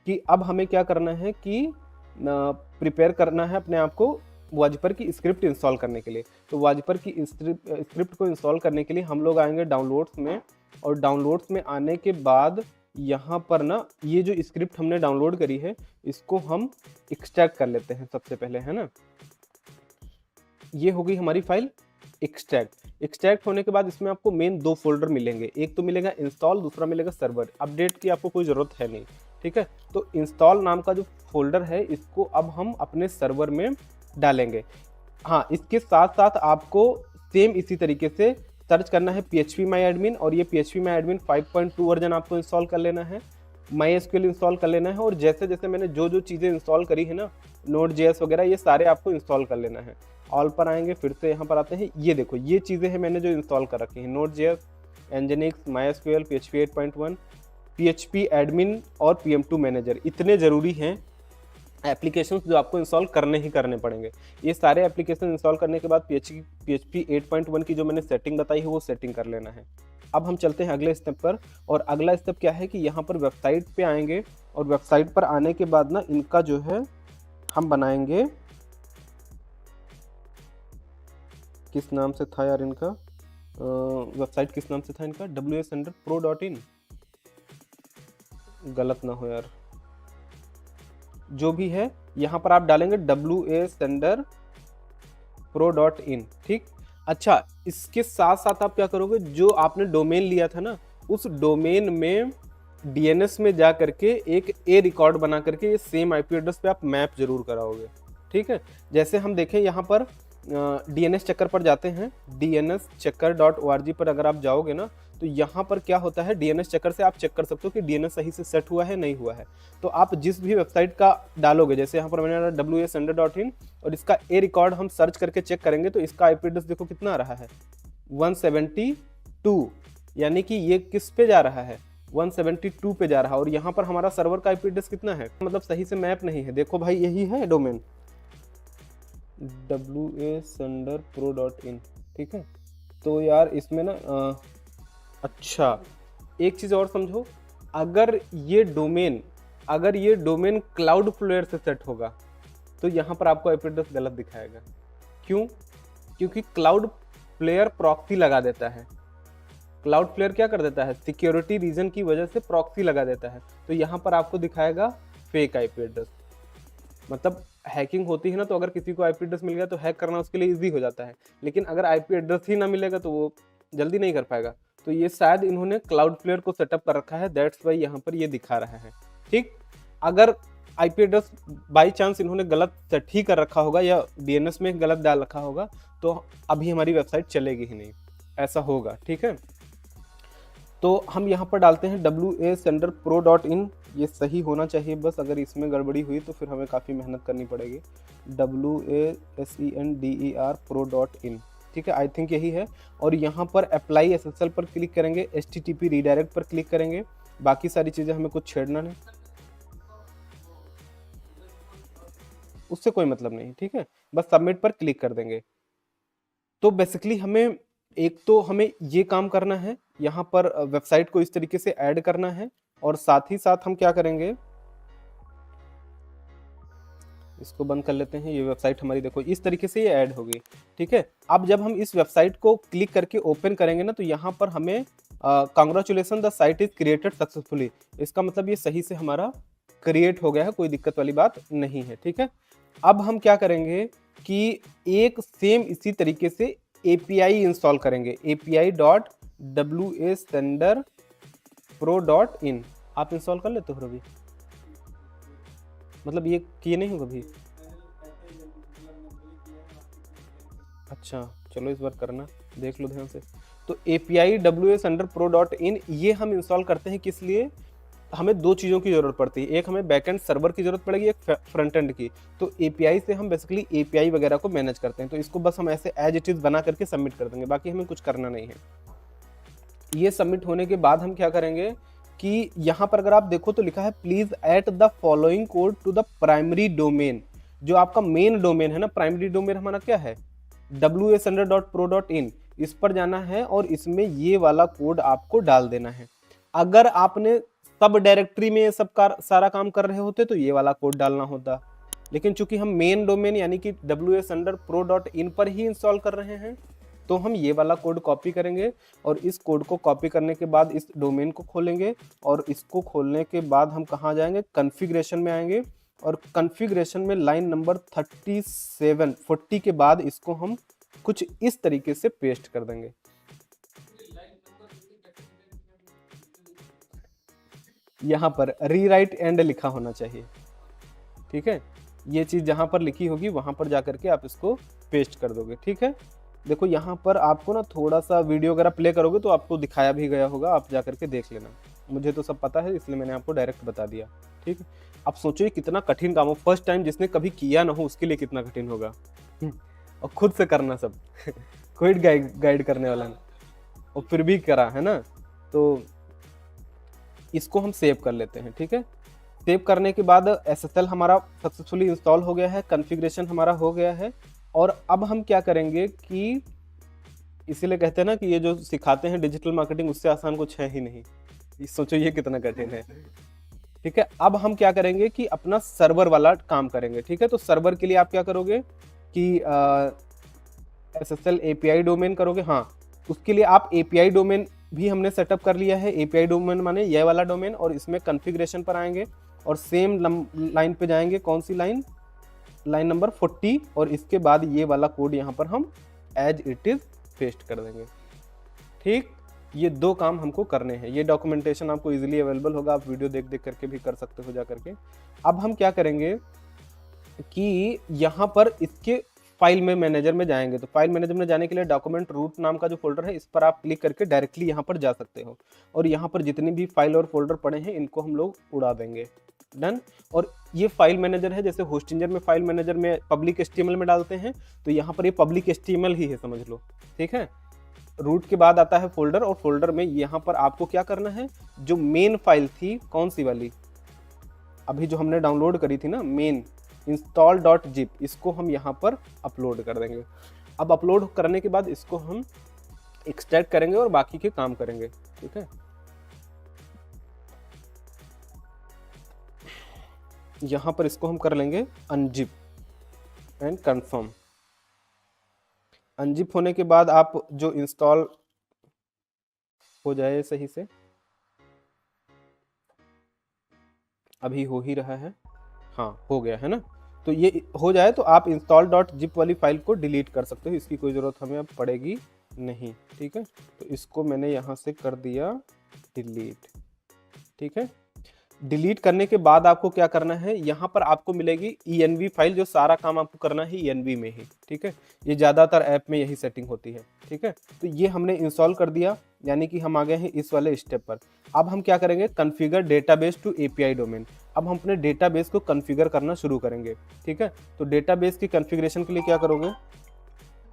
कि अब हमें क्या करना है कि प्रिपेयर करना है अपने आप को वाजिपर की स्क्रिप्ट इंस्टॉल करने के लिए। तो वाजिपर की स्क्रिप्ट को इंस्टॉल करने के लिए हम लोग आएंगे डाउनलोड्स में, और डाउनलोड्स में आने के बाद यहाँ पर ना ये जो स्क्रिप्ट हमने डाउनलोड करी है इसको हम एक्सट्रैक्ट कर लेते हैं सबसे पहले, है ना। ये हो गई हमारी फाइल एक्सट्रैक्ट होने के बाद इसमें आपको मेन दो फोल्डर मिलेंगे, एक तो मिलेगा इंस्टॉल, दूसरा मिलेगा सर्वर। अपडेट की आपको कोई ज़रूरत है नहीं, ठीक है। तो इंस्टॉल नाम का जो फोल्डर है इसको अब हम अपने सर्वर में डालेंगे। हाँ, इसके साथ साथ आपको सेम इसी तरीके से सर्च करना है phpMyAdmin, और ये phpMyAdmin 5.2 वर्जन आपको इंस्टॉल कर लेना है, MySQL इंस्टॉल कर लेना है, और जैसे जैसे मैंने जो जो चीज़ें इंस्टॉल करी है ना, Node.js वगैरह, ये सारे आपको इंस्टॉल कर लेना है। ऑल पर आएंगे, फिर से यहाँ पर आते हैं, ये देखो ये चीज़ें हैं मैंने जो इंस्टॉल कर रखी हैं, Node.js, Nginx, MySQL, PHP 8.1, phpAdmin और PM2 मैनेजर, इतने ज़रूरी हैं एप्लीकेशंस जो आपको इंस्टॉल करने ही करने पड़ेंगे। ये सारे एप्लीकेशन इंस्टॉल करने के बाद PHP 8.1 की जो मैंने सेटिंग बताई है वो सेटिंग कर लेना है। अब हम चलते हैं अगले स्टेप पर, और अगला स्टेप क्या है कि यहाँ पर वेबसाइट पे आएंगे, और वेबसाइट पर आने के बाद ना इनका जो है हम बनाएंगे, किस नाम से था यार इनका वेबसाइट, किस नाम से था इनका, ws_pro.in, गलत ना हो यार, जो भी है यहाँ पर आप डालेंगे ws_pro.in, ठीक। अच्छा, इसके साथ साथ आप क्या करोगे, जो आपने डोमेन लिया था ना, उस डोमेन में DNS में जा करके एक रिकॉर्ड बना करके ये सेम IP एड्रेस पे आप मैप जरूर कराओगे, ठीक है। जैसे हम देखें यहाँ पर DNS चेकर पर जाते हैं, DNSchecker.org पर अगर आप जाओगे ना, तो तो यहाँ पर क्या होता है, डीएनएस चेकर से आप चेक कर सकते हो कि डीएनएस सही से सेट हुआ है नहीं हुआ है। तो आप जिस भी वेबसाइट का डालोगे, जैसे यहाँ पर मैंने डाला WASender.in और इसका ए रिकॉर्ड हम सर्च करके चेक करेंगे तो इसका आईपी एड्रेस देखो कितना आ रहा है, 172, यानी कि ये किस पे जा रहा है, 172 पे जा रहा है। और यहाँ पर हमारा सर्वर का आईपी एड्रेस कितना है, मतलब सही से मैप नहीं है। देखो भाई यही है डोमेन wasenderpro.in, ठीक है। तो यार इसमें ना अच्छा एक चीज़ और समझो, अगर ये डोमेन क्लाउड फ्लेयर से सेट होगा तो यहाँ पर आपको आईपी एड्रेस गलत दिखाएगा। क्यों? क्योंकि क्लाउड फ्लेयर प्रॉक्सी लगा देता है। क्लाउड फ्लेयर क्या कर देता है, सिक्योरिटी रीजन की वजह से प्रॉक्सी लगा देता है। तो यहाँ पर आपको दिखाएगा फेक आईपी एड्रेस। मतलब हैकिंग होती है ना, तो अगर किसी को आईपी एड्रेस मिल गया तो हैक करना उसके लिए इजी हो जाता है, लेकिन अगर आईपी एड्रेस ही ना मिलेगा तो वो जल्दी नहीं कर पाएगा। तो ये शायद इन्होंने क्लाउड फ्लेयर को सेटअप कर रखा है, दैट्स वाई यहाँ पर ये दिखा रहा है। ठीक, अगर आईपी एड्रेस बाई चांस इन्होंने गलत सेट ही कर रखा होगा या डीएनएस में गलत डाल रखा होगा तो अभी हमारी वेबसाइट चलेगी ही नहीं, ऐसा होगा। ठीक है, तो हम यहाँ पर डालते हैं wasenderpro.in, ये सही होना चाहिए बस। अगर इसमें गड़बड़ी हुई तो फिर हमें काफ़ी मेहनत करनी पड़ेगी। wasenderpro.in, ठीक है, आई थिंक यही है। और यहाँ पर अप्लाई SSL पर क्लिक करेंगे, HTTP रीडायरेक्ट पर क्लिक करेंगे, बाकी सारी चीज़ें हमें कुछ छेड़ना नहीं, उससे कोई मतलब नहीं। ठीक है, बस सबमिट पर क्लिक कर देंगे। तो बेसिकली हमें ये काम करना है, यहाँ पर वेबसाइट को इस तरीके से ऐड करना है, और साथ ही साथ हम क्या करेंगे, इसको बंद कर लेते हैं। ये वेबसाइट हमारी देखो इस तरीके से ये ऐड होगी। ठीक है, अब जब हम इस वेबसाइट को क्लिक करके ओपन करेंगे ना तो यहाँ पर हमें congratulation the site is created successfully, इसका मतलब ये सही से हमारा क्रिएट हो गया है, कोई दिक्कत वाली बात नहीं है। ठीक है, अब हम क्या करेंगे कि एक सेम इसी तरीके से API इंस्टॉल करेंगे, api.wasenderpro.in। आप इंस्टॉल कर लेते हो रवि, मतलब ये किए नहीं हो कभी? अच्छा चलो इस बार करना, देख लो ध्यान से। तो api.wasenderpro.in ये हम इंस्टॉल करते हैं, किस लिए? हमें दो चीज़ों की ज़रूरत पड़ती है, एक हमें बैकएंड सर्वर की ज़रूरत पड़ेगी, एक फ्रंट एंड की। तो API से हम बेसिकली API वगैरह को मैनेज करते हैं, तो इसको बस हम ऐसे एज इट इज़ बना करके सबमिट कर देंगे, बाकी हमें कुछ करना नहीं है। ये सबमिट होने के बाद हम क्या करेंगे कि यहाँ पर अगर आप देखो तो लिखा है please add the following code to the primary domain. जो आपका मेन डोमेन है ना, प्राइमरी डोमेन हमारा क्या है, wasenderpro.in, इस पर जाना है और इसमें ये वाला कोड आपको डाल देना है। अगर आपने सब डायरेक्टरी में सब सारा काम कर रहे होते तो ये वाला कोड डालना होता, लेकिन चूंकि हम मेन डोमेन यानी कि wasenderpro.in पर ही इंस्टॉल कर रहे हैं तो हम ये वाला कोड कॉपी करेंगे, और इस कोड को कॉपी करने के बाद इस डोमेन को खोलेंगे, और इसको खोलने के बाद हम कहाँ जाएंगे, कॉन्फ़िगरेशन में आएंगे, और कॉन्फ़िगरेशन में लाइन नंबर 40 के बाद इसको हम कुछ इस तरीके से पेस्ट कर देंगे। यहाँ पर रीराइट एंड लिखा होना चाहिए। ठीक है, ये चीज़ जहाँ पर लिखी होगी वहाँ पर जाकर के आप इसको पेस्ट कर दोगे। ठीक है, देखो यहाँ पर आपको ना थोड़ा सा वीडियो अगर आप प्ले करोगे तो आपको दिखाया भी गया होगा, आप जाकर के देख लेना। मुझे तो सब पता है इसलिए मैंने आपको डायरेक्ट बता दिया। ठीक है, आप सोचो ये कितना कठिन काम हो, फर्स्ट टाइम जिसने कभी किया ना हो उसके लिए कितना कठिन होगा। और खुद से करना सब कोई गाइड करने वाला नहीं, और फिर भी करा है ना। तो इसको हम सेव कर लेते हैं। ठीक है, सेव करने के बाद SSL हमारा सक्सेसफुली इंस्टॉल हो गया है, कॉन्फ़िगरेशन हमारा हो गया है। और अब हम क्या करेंगे कि इसीलिए कहते हैं ना कि ये जो सिखाते हैं डिजिटल मार्केटिंग उससे आसान कुछ है ही नहीं। सोचो ये कितना कठिन है। ठीक है, अब हम क्या करेंगे कि अपना सर्वर वाला काम करेंगे। ठीक है, तो सर्वर के लिए आप क्या करोगे कि SSL API डोमेन करोगे। हाँ, उसके लिए आप API डोमेन भी हमने सेटअप कर लिया है। API डोमेन माने ये वाला डोमेन, और इसमें कॉन्फ़िगरेशन पर आएंगे और सेम लाइन पे जाएंगे। कौन सी लाइन, लाइन नंबर 40, और इसके बाद ये वाला कोड यहाँ पर हम एज इट इज पेस्ट कर देंगे। ठीक, ये दो काम हमको करने हैं। ये डॉक्यूमेंटेशन आपको इजीली अवेलेबल होगा, आप वीडियो देख करके भी कर सकते हो जा करके। अब हम क्या करेंगे कि यहाँ पर इसके फाइल में मैनेजर में जाएंगे, तो फाइल मैनेजर में जाने के लिए डॉक्यूमेंट रूट नाम का जो फोल्डर है इस पर आप क्लिक करके डायरेक्टली यहाँ पर जा सकते हो, और यहाँ पर जितनी भी फाइल और फोल्डर पड़े हैं इनको हम लोग उड़ा देंगे। डन। और ये फाइल मैनेजर है, जैसे होस्टिंजर में फाइल मैनेजर में पब्लिक HTML में डालते हैं, तो यहाँ पर ये पब्लिक HTML ही है, समझ लो। ठीक है, रूट के बाद आता है फोल्डर, और फोल्डर में यहाँ पर आपको क्या करना है, जो मेन फाइल थी, कौन सी वाली, अभी जो हमने डाउनलोड करी थी ना, मेन install.zip, इसको हम यहाँ पर अपलोड कर देंगे। अब अपलोड करने के बाद इसको हम एक्सट्रैक्ट करेंगे और बाकी के काम करेंगे। ठीक है, यहाँ पर इसको हम कर लेंगे अनजिप एंड कंफर्म। अनजिप होने के बाद आप जो इंस्टॉल हो जाए सही से, अभी हो ही रहा है, हाँ हो गया है ना। तो ये हो जाए तो आप install.zip वाली फाइल को डिलीट कर सकते हो, इसकी कोई ज़रूरत हमें अब पड़ेगी नहीं। ठीक है, तो इसको मैंने यहाँ से कर दिया डिलीट। ठीक है, डिलीट करने के बाद आपको क्या करना है, यहाँ पर आपको मिलेगी env फाइल, जो सारा काम आपको करना है env में ही। ठीक है, ये ज़्यादातर ऐप में यही सेटिंग होती है। ठीक है, तो ये हमने इंस्टॉल कर दिया, यानी कि हम आ गए हैं इस वाले स्टेप पर। अब हम क्या करेंगे, configure database to API domain. अब हम अपने डेटाबेस को कॉन्फ़िगर करना शुरू करेंगे। ठीक है, तो डेटाबेस की कॉन्फ़िगरेशन के लिए क्या करोगे,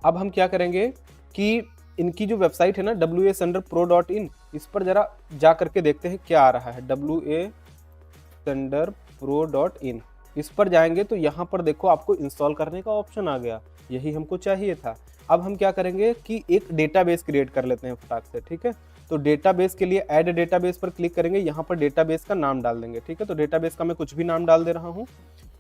अब हम क्या करेंगे कि इनकी जो वेबसाइट है ना WA-Pro.in, इस पर जरा जा करके देखते हैं क्या आ रहा है। WA-Pro.in, इस पर जाएंगे तो यहाँ पर देखो आपको इंस्टॉल करने का ऑप्शन आ गया, यही हमको चाहिए था। अब हम क्या करेंगे कि एक डेटाबेस क्रिएट कर लेते हैं फटाक से। ठीक है, तो डेटाबेस के लिए ऐड डेटाबेस पर क्लिक करेंगे, यहाँ पर डेटाबेस का नाम डाल देंगे। ठीक है, तो डेटाबेस का मैं कुछ भी नाम डाल दे रहा हूँ,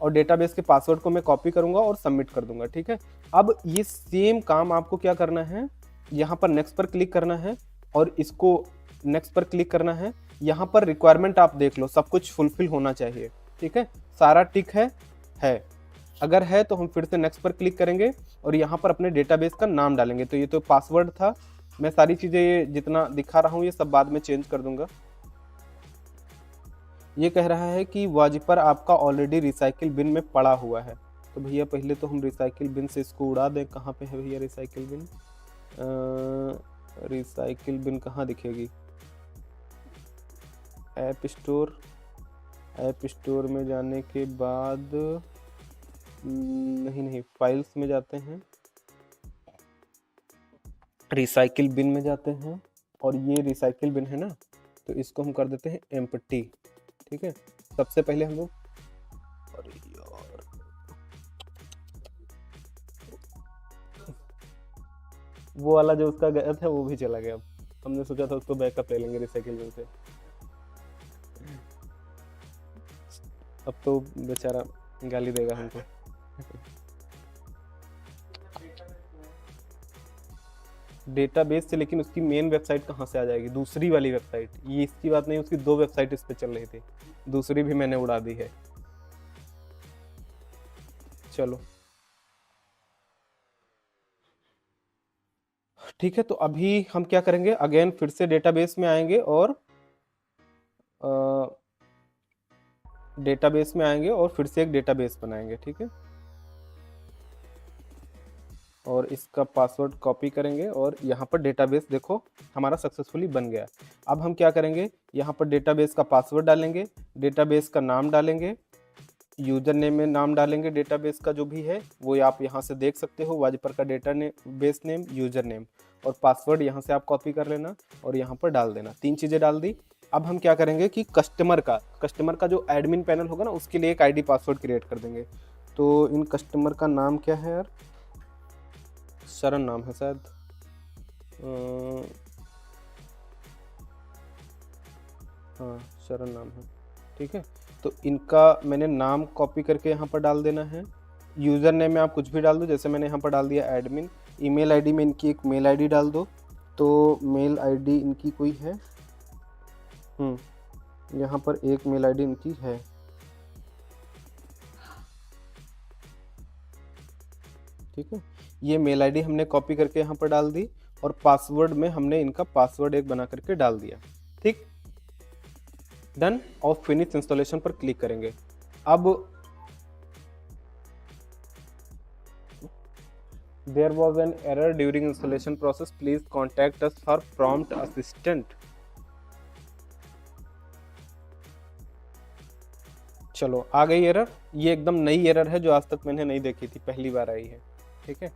और डेटाबेस के पासवर्ड को मैं कॉपी करूँगा और सबमिट कर दूंगा। ठीक है, अब ये सेम काम आपको क्या करना है, यहाँ पर नेक्स्ट पर क्लिक करना है, और इसको नेक्स्ट पर क्लिक करना है। यहाँ पर रिक्वायरमेंट आप देख लो, सब कुछ फुलफिल होना चाहिए। ठीक है, सारा टिक है, अगर है तो हम फिर से नेक्स्ट पर क्लिक करेंगे और यहाँ पर अपने डेटाबेस का नाम डालेंगे। तो ये तो पासवर्ड था, मैं सारी चीज़ें ये जितना दिखा रहा हूँ ये सब बाद में चेंज कर दूंगा। ये कह रहा है कि वाजिपर आपका ऑलरेडी रिसाइकिल बिन में पड़ा हुआ है। तो भैया पहले तो हम रिसाइकिल बिन से इसको उड़ा दें। कहाँ पे है भैया रिसाइकिल बिन? रिसाइकिल बिन कहाँ दिखेगी? ऐप स्टोर में जाने के बाद नहीं, फाइल्स में जाते हैं, रिसाइकिल बिन में जाते हैं, और ये रिसाइकिल बिन है ना, तो इसको हम कर देते हैं एम्प्टी। ठीक है, सबसे पहले हम लोग, अरे यार वो वाला जो उसका गया था वो भी चला गया। अब हमने सोचा था उसको बैकअप ले लेंगे रिसाइकिल बिन से, अब तो बेचारा गाली देगा हमको। डेटाबेस से, लेकिन उसकी मेन वेबसाइट कहाँ से आ जाएगी? दूसरी वाली वेबसाइट, ये इसकी बात नहीं, उसकी 2 वेबसाइट इस पे चल रही थी, दूसरी भी मैंने उड़ा दी है। चलो ठीक है, तो अभी हम क्या करेंगे, अगेन फिर से डेटाबेस में आएंगे और फिर से एक डेटाबेस बनाएंगे। ठीक है, और इसका पासवर्ड कॉपी करेंगे और यहाँ पर डेटाबेस देखो हमारा सक्सेसफुली बन गया। अब हम क्या करेंगे, यहाँ पर डेटाबेस का पासवर्ड डालेंगे, डेटाबेस का नाम डालेंगे, यूजर नेम में नाम डालेंगे डेटाबेस का जो भी है वो आप यहाँ से देख सकते हो, वाजिपर का बेस नेम, यूजर नेम, और पासवर्ड यहाँ से आप कॉपी कर लेना और यहाँ पर डाल देना। 3 चीज़ें डाल दी। अब हम क्या करेंगे कि कस्टमर का जो एडमिन पैनल होगा ना, उसके लिए एक आईडी पासवर्ड क्रिएट कर देंगे। तो इन कस्टमर का नाम क्या है यार? शरण नाम है शायद, हाँ शरण नाम है। ठीक है, तो इनका मैंने नाम कॉपी करके यहाँ पर डाल देना है। यूज़र नेम में आप कुछ भी डाल दो, जैसे मैंने यहाँ पर डाल दिया एडमिन। ईमेल आईडी में इनकी एक मेल आईडी डाल दो, तो मेल आईडी इनकी कोई है, यहाँ पर एक मेल आईडी इनकी है। ठीक है, ये मेल आईडी हमने कॉपी करके यहाँ पर डाल दी, और पासवर्ड में हमने इनका पासवर्ड एक बना करके डाल दिया। ठीक, डन, और फिनिश इंस्टॉलेशन पर क्लिक करेंगे। अब there was an error during installation process, please contact us for prompt assistant. चलो आ गई एरर, ये एकदम नई एरर है जो आज तक मैंने नहीं देखी थी, पहली बार आई है, ठीक है,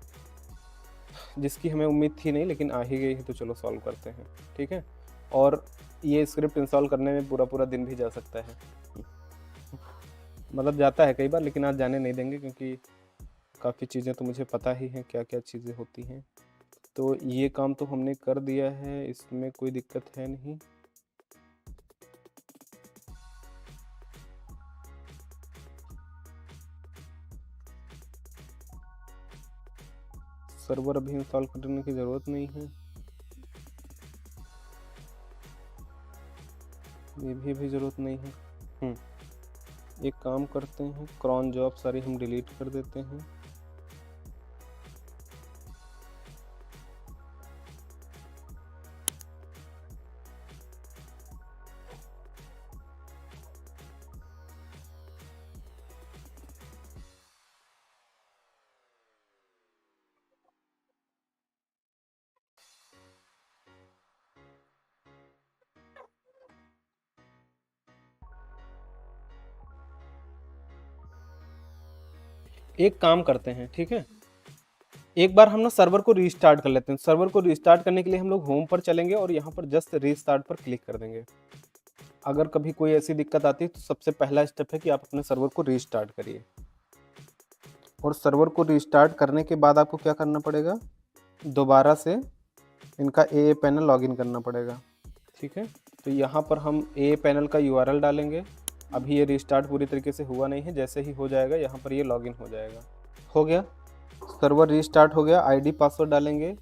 जिसकी हमें उम्मीद थी नहीं लेकिन आ ही गई है, तो चलो सॉल्व करते हैं, ठीक है। और ये स्क्रिप्ट इंस्टॉल करने में पूरा पूरा दिन भी जा सकता है, मतलब जाता है कई बार, लेकिन आज जाने नहीं देंगे क्योंकि काफ़ी चीज़ें तो मुझे पता ही हैं क्या क्या चीज़ें होती हैं। तो ये काम तो हमने कर दिया है, इसमें कोई दिक्कत है नहीं। सर्वर अभी इंस्टॉल करने की ज़रूरत नहीं है, ये भी अभी ज़रूरत नहीं है। एक काम करते हैं, क्रॉन जॉब सारी हम डिलीट कर देते हैं। एक काम करते हैं, ठीक है, एक बार हम ना सर्वर को रीस्टार्ट कर लेते हैं। सर्वर को रीस्टार्ट करने के लिए हम लोग होम पर चलेंगे और यहाँ पर जस्ट रीस्टार्ट पर क्लिक कर देंगे। अगर कभी कोई ऐसी दिक्कत आती है तो सबसे पहला स्टेप है कि आप अपने सर्वर को रीस्टार्ट करिए, और सर्वर को रीस्टार्ट करने के बाद आपको क्या करना पड़ेगा, दोबारा से इनका ए पैनल लॉगिन करना पड़ेगा, ठीक है। तो यहाँ पर हम ए पैनल का यूआरएल डालेंगे। अभी ये रीस्टार्ट पूरी तरीके से हुआ नहीं है, जैसे ही हो जाएगा यहाँ पर ये लॉगिन हो जाएगा। हो गया, सर्वर रीस्टार्ट हो गया। आईडी पासवर्ड डालेंगे,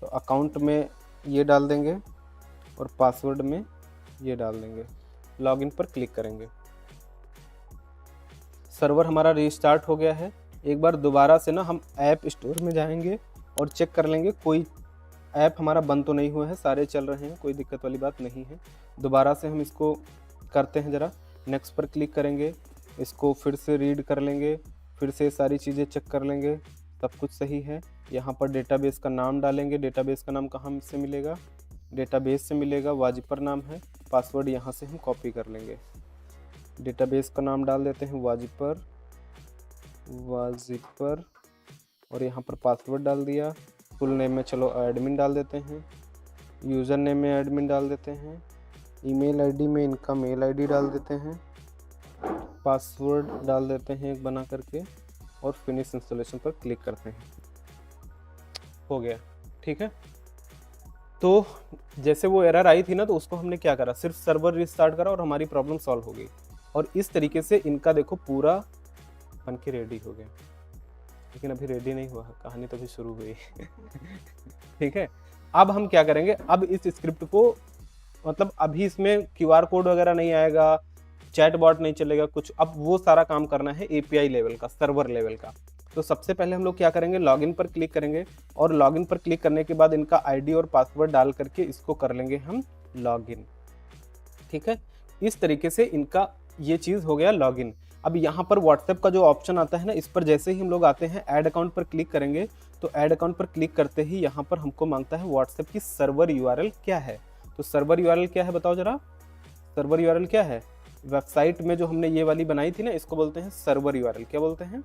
तो अकाउंट में ये डाल देंगे और पासवर्ड में ये डाल देंगे, लॉगिन पर क्लिक करेंगे। सर्वर हमारा रीस्टार्ट हो गया है। एक बार दोबारा से ना हम ऐप स्टोर में जाएंगे और चेक कर लेंगे कोई ऐप हमारा बंद तो नहीं हुआ है, सारे चल रहे हैं, कोई दिक्कत वाली बात नहीं है। दोबारा से हम इसको करते हैं, ज़रा नेक्स्ट पर क्लिक करेंगे, इसको फिर से रीड कर लेंगे, फिर से सारी चीज़ें चेक कर लेंगे, सब कुछ सही है। यहाँ पर डेटाबेस का नाम डालेंगे। डेटाबेस का नाम कहाँ से मिलेगा, डेटाबेस से मिलेगा, वाजिपर नाम है। पासवर्ड यहाँ से हम कॉपी कर लेंगे। डेटाबेस का नाम डाल देते हैं वाजिपर, और यहाँ पर पासवर्ड डाल दिया। फुल नेम में चलो एडमिन डाल देते हैं, यूज़र नेम में एडमिन डाल देते हैं, ईमेल आईडी में इनका मेल आईडी डाल देते हैं, पासवर्ड डाल देते हैं एक बना करके, और फिनिश इंस्टॉलेशन पर क्लिक करते हैं। हो गया, ठीक है। तो जैसे वो एरर आई थी ना, तो उसको हमने क्या करा, सिर्फ सर्वर रिस्टार्ट करा और हमारी प्रॉब्लम सॉल्व हो गई। और इस तरीके से इनका देखो पूरा बन के रेडी हो गया, लेकिन अभी रेडी नहीं हुआ, कहानी तो अभी शुरू हुई ठीक है। अब हम क्या करेंगे, अब इस स्क्रिप्ट को, मतलब अभी इसमें क्यूआर कोड वगैरह नहीं आएगा, चैट बॉट नहीं चलेगा कुछ, अब वो सारा काम करना है एपीआई लेवल का, सर्वर लेवल का। तो सबसे पहले हम लोग क्या करेंगे, लॉगिन पर क्लिक करेंगे, और लॉगिन पर क्लिक करने के बाद इनका आईडी और पासवर्ड डाल करके इसको कर लेंगे हम लॉगिन, ठीक है। इस तरीके से इनका ये चीज़ हो गया लॉगिन। अब यहाँ पर व्हाट्सएप का जो ऑप्शन आता है ना, इस पर जैसे ही हम लोग आते हैं, ऐड अकाउंट पर क्लिक करेंगे, तो ऐड अकाउंट पर क्लिक करते ही यहाँ पर हमको मांगता है व्हाट्सएप की सर्वर यूआरएल क्या है। तो सर्वर यूआरएल क्या है बताओ जरा, सर्वर यूआरएल क्या है, वेबसाइट में जो हमने ये वाली बनाई थी ना, इसको बोलते हैं सर्वर यूआरएल। क्या बोलते हैं,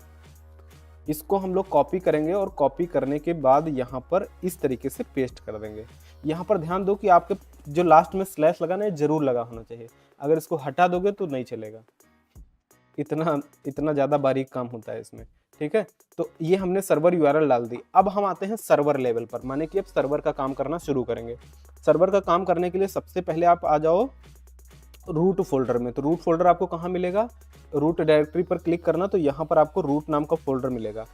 इसको हम लोग कॉपी करेंगे, और कॉपी करने के बाद यहाँ पर इस तरीके से पेस्ट कर देंगे। यहाँ पर ध्यान दो कि आपके जो लास्ट में स्लैश लगा ना, ये जरूर लगा होना चाहिए, अगर इसको हटा दोगे तो नहीं चलेगा, इतना ज़्यादा बारीक काम होता है इसमें, ठीक है। तो ये हमने सर्वर यूआरएल डाल दी। अब हम आते हैं सर्वर लेवल पर, माने कि अब सर्वर का काम करना शुरू करेंगे। सर्वर का काम करने के लिए सबसे पहले आप आ जाओ रूट फोल्डर में। तो रूट फोल्डर आपको कहाँ मिलेगा, रूट डायरेक्टरी पर क्लिक करना, तो यहाँ पर आपको रूट नाम का फोल्डर मिलेगा।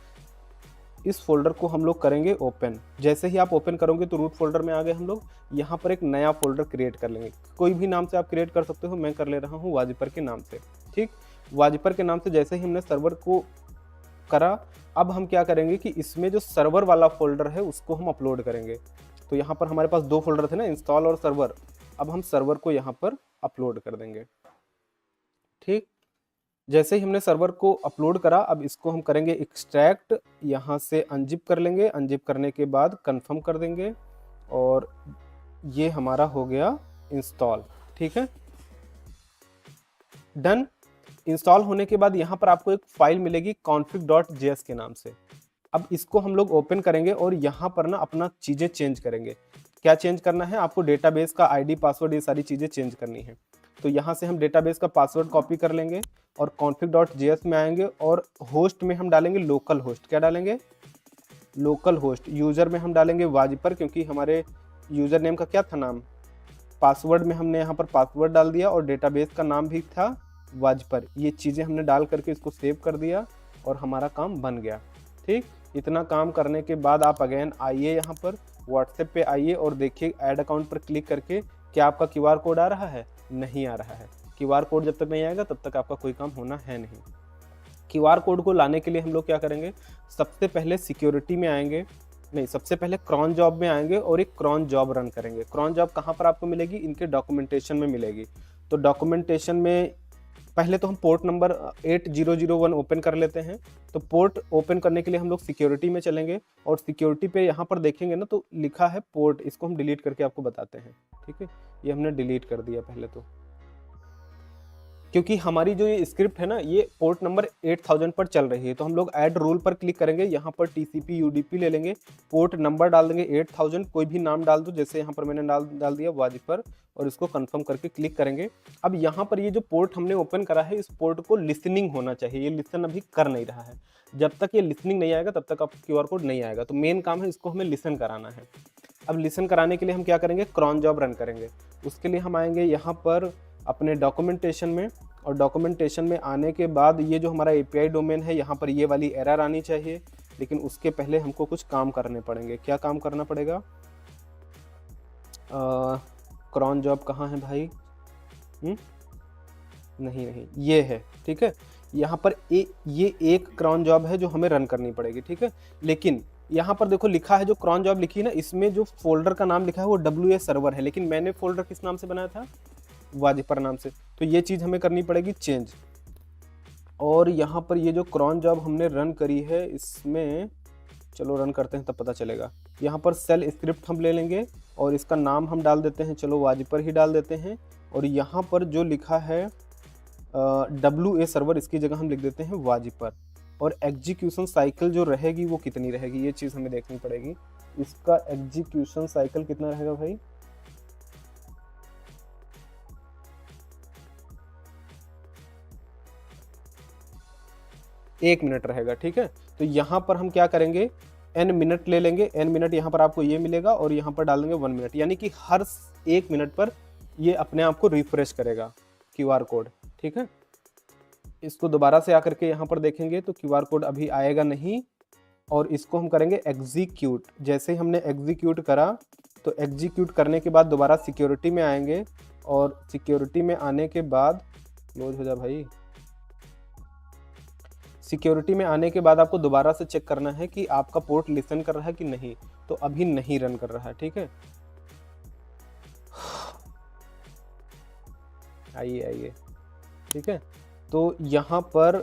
इस फोल्डर को हम लोग करेंगे ओपन। जैसे ही आप ओपन करोगे तो रूट फोल्डर में आ गए हम लोग। यहाँ पर एक नया फोल्डर क्रिएट कर लेंगे, कोई भी नाम से आप क्रिएट कर सकते हो, मैं कर ले रहा हूँ वाजिपर के नाम से, ठीक। वाजिपर के नाम से जैसे ही हमने सर्वर को करा, अब हम क्या करेंगे कि इसमें जो सर्वर वाला फोल्डर है उसको हम अपलोड करेंगे। तो यहाँ पर हमारे पास दो फोल्डर थे ना, इंस्टॉल और सर्वर। अब हम सर्वर को यहाँ पर अपलोड कर देंगे, ठीक। जैसे ही हमने सर्वर को अपलोड करा, अब इसको हम करेंगे एक्सट्रैक्ट, यहाँ से अनजिप कर लेंगे, अनजिप करने के बाद कंफर्म कर देंगे और ये हमारा हो गया इंस्टॉल। ठीक है, डन। इंस्टॉल होने के बाद यहाँ पर आपको एक फाइल मिलेगी config.js के नाम से। अब इसको हम लोग ओपन करेंगे और यहाँ पर ना अपना चीज़ें चेंज करेंगे। क्या चेंज करना है, आपको डेटाबेस का आईडी पासवर्ड ये सारी चीज़ें चेंज करनी है। तो यहाँ से हम डेटाबेस का पासवर्ड कॉपी कर लेंगे और config.js में आएंगे और होस्ट में हम डालेंगे लोकल होस्ट। क्या डालेंगे, लोकल होस्ट। यूज़र में हम डालेंगे वाजिपर, क्योंकि हमारे यूज़र नेम का क्या था नाम, पासवर्ड में हमने यहाँ पर पासवर्ड डाल दिया और डेटाबेस का नाम भी था वाजिपर। ये चीज़ें हमने डाल करके इसको सेव कर दिया और हमारा काम बन गया। ठीक, इतना काम करने के बाद आप अगेन आइए यहाँ पर व्हाट्सएप पे आइए और देखिए ऐड अकाउंट पर क्लिक करके क्या आपका क्यूआर कोड आ रहा है, नहीं आ रहा है। क्यूआर कोड जब तक नहीं आएगा तब तक आपका कोई काम होना है नहीं। क्यूआर कोड को लाने के लिए हम लोग क्या करेंगे, सबसे पहले सिक्योरिटी में आएंगे, नहीं सबसे पहले क्रॉन जॉब में आएंगे और एक क्रॉन जॉब रन करेंगे। क्रॉन जॉब कहाँ पर आपको मिलेगी, इनके डॉक्यूमेंटेशन में मिलेगी। तो डॉक्यूमेंटेशन में पहले तो हम पोर्ट नंबर 8001 ओपन कर लेते हैं। तो पोर्ट ओपन करने के लिए हम लोग सिक्योरिटी में चलेंगे और सिक्योरिटी पे यहाँ पर देखेंगे ना तो लिखा है पोर्ट, इसको हम डिलीट करके आपको बताते हैं। ठीक है, ये हमने डिलीट कर दिया पहले तो, क्योंकि हमारी जो ये स्क्रिप्ट है ना ये पोर्ट नंबर 8000 पर चल रही है। तो हम लोग ऐड रूल पर क्लिक करेंगे, यहाँ पर TCP UDP ले लेंगे, पोर्ट नंबर डाल देंगे 8000, कोई भी नाम डाल दो, जैसे यहाँ पर मैंने डाल दिया वाजिपर, और इसको कंफर्म करके क्लिक करेंगे। अब यहाँ पर ये जो पोर्ट हमने ओपन करा है इस पोर्ट को लिसनिंग होना चाहिए, ये लिसन अभी कर नहीं रहा है। जब तक ये लिसनिंग नहीं आएगा तब तक आपका क्यूआर कोड नहीं आएगा। तो मेन काम है इसको हमें लिसन कराना है। अब लिसन कराने के लिए हम क्या करेंगे, क्रॉन जॉब रन करेंगे। उसके लिए हम आएंगे यहाँ पर अपने डॉक्यूमेंटेशन में, और डॉक्यूमेंटेशन में आने के बाद ये जो हमारा API डोमेन है यहाँ पर ये वाली एरर आनी चाहिए, लेकिन उसके पहले हमको कुछ काम करने पड़ेंगे। क्या काम करना पड़ेगा, क्रॉन जॉब कहाँ है भाई, नहीं ये है। ठीक है, यहाँ पर ये एक क्रॉन जॉब है जो हमें रन करनी पड़ेगी। ठीक है, लेकिन यहाँ पर देखो लिखा है, जो क्रॉन जॉब लिखी है ना इसमें जो फोल्डर का नाम लिखा है वो WA सर्वर है, लेकिन मैंने फोल्डर किस नाम से बनाया था, वाजिपर नाम से। तो ये चीज़ हमें करनी पड़ेगी चेंज। और यहाँ पर ये जो क्रॉन जॉब हमने रन करी है इसमें, चलो रन करते हैं तब पता चलेगा। यहाँ पर सेल स्क्रिप्ट हम ले लेंगे और इसका नाम हम डाल देते हैं, चलो वाजिपर ही डाल देते हैं। और यहाँ पर जो लिखा है WA सर्वर, इसकी जगह हम लिख देते हैं वाजिपर। और एग्जीक्यूशन साइकिल जो रहेगी वो कितनी रहेगी, ये चीज़ हमें देखनी पड़ेगी। इसका एग्जीक्यूशन साइकिल कितना रहेगा भाई, 1 मिनट रहेगा। ठीक है, तो यहाँ पर हम क्या करेंगे, n मिनट ले लेंगे। n मिनट यहाँ पर आपको ये मिलेगा और यहाँ पर डाल देंगे 1 मिनट, यानी कि हर 1 मिनट पर ये अपने आप को रिफ्रेश करेगा क्यूआर कोड। ठीक है, इसको दोबारा से आकर के यहाँ पर देखेंगे तो क्यूआर कोड अभी आएगा नहीं, और इसको हम करेंगे एग्जीक्यूट। जैसे ही हमने एग्जीक्यूट करा तो एग्जीक्यूट करने के बाद दोबारा सिक्योरिटी में आएंगे, और सिक्योरिटी में आने के बाद क्लोज हो जा भाई, सिक्योरिटी में आने के बाद आपको दोबारा से चेक करना है कि आपका पोर्ट लिसन कर रहा है कि नहीं। तो अभी नहीं रन कर रहा है। ठीक है, आइए। ठीक है, तो यहाँ पर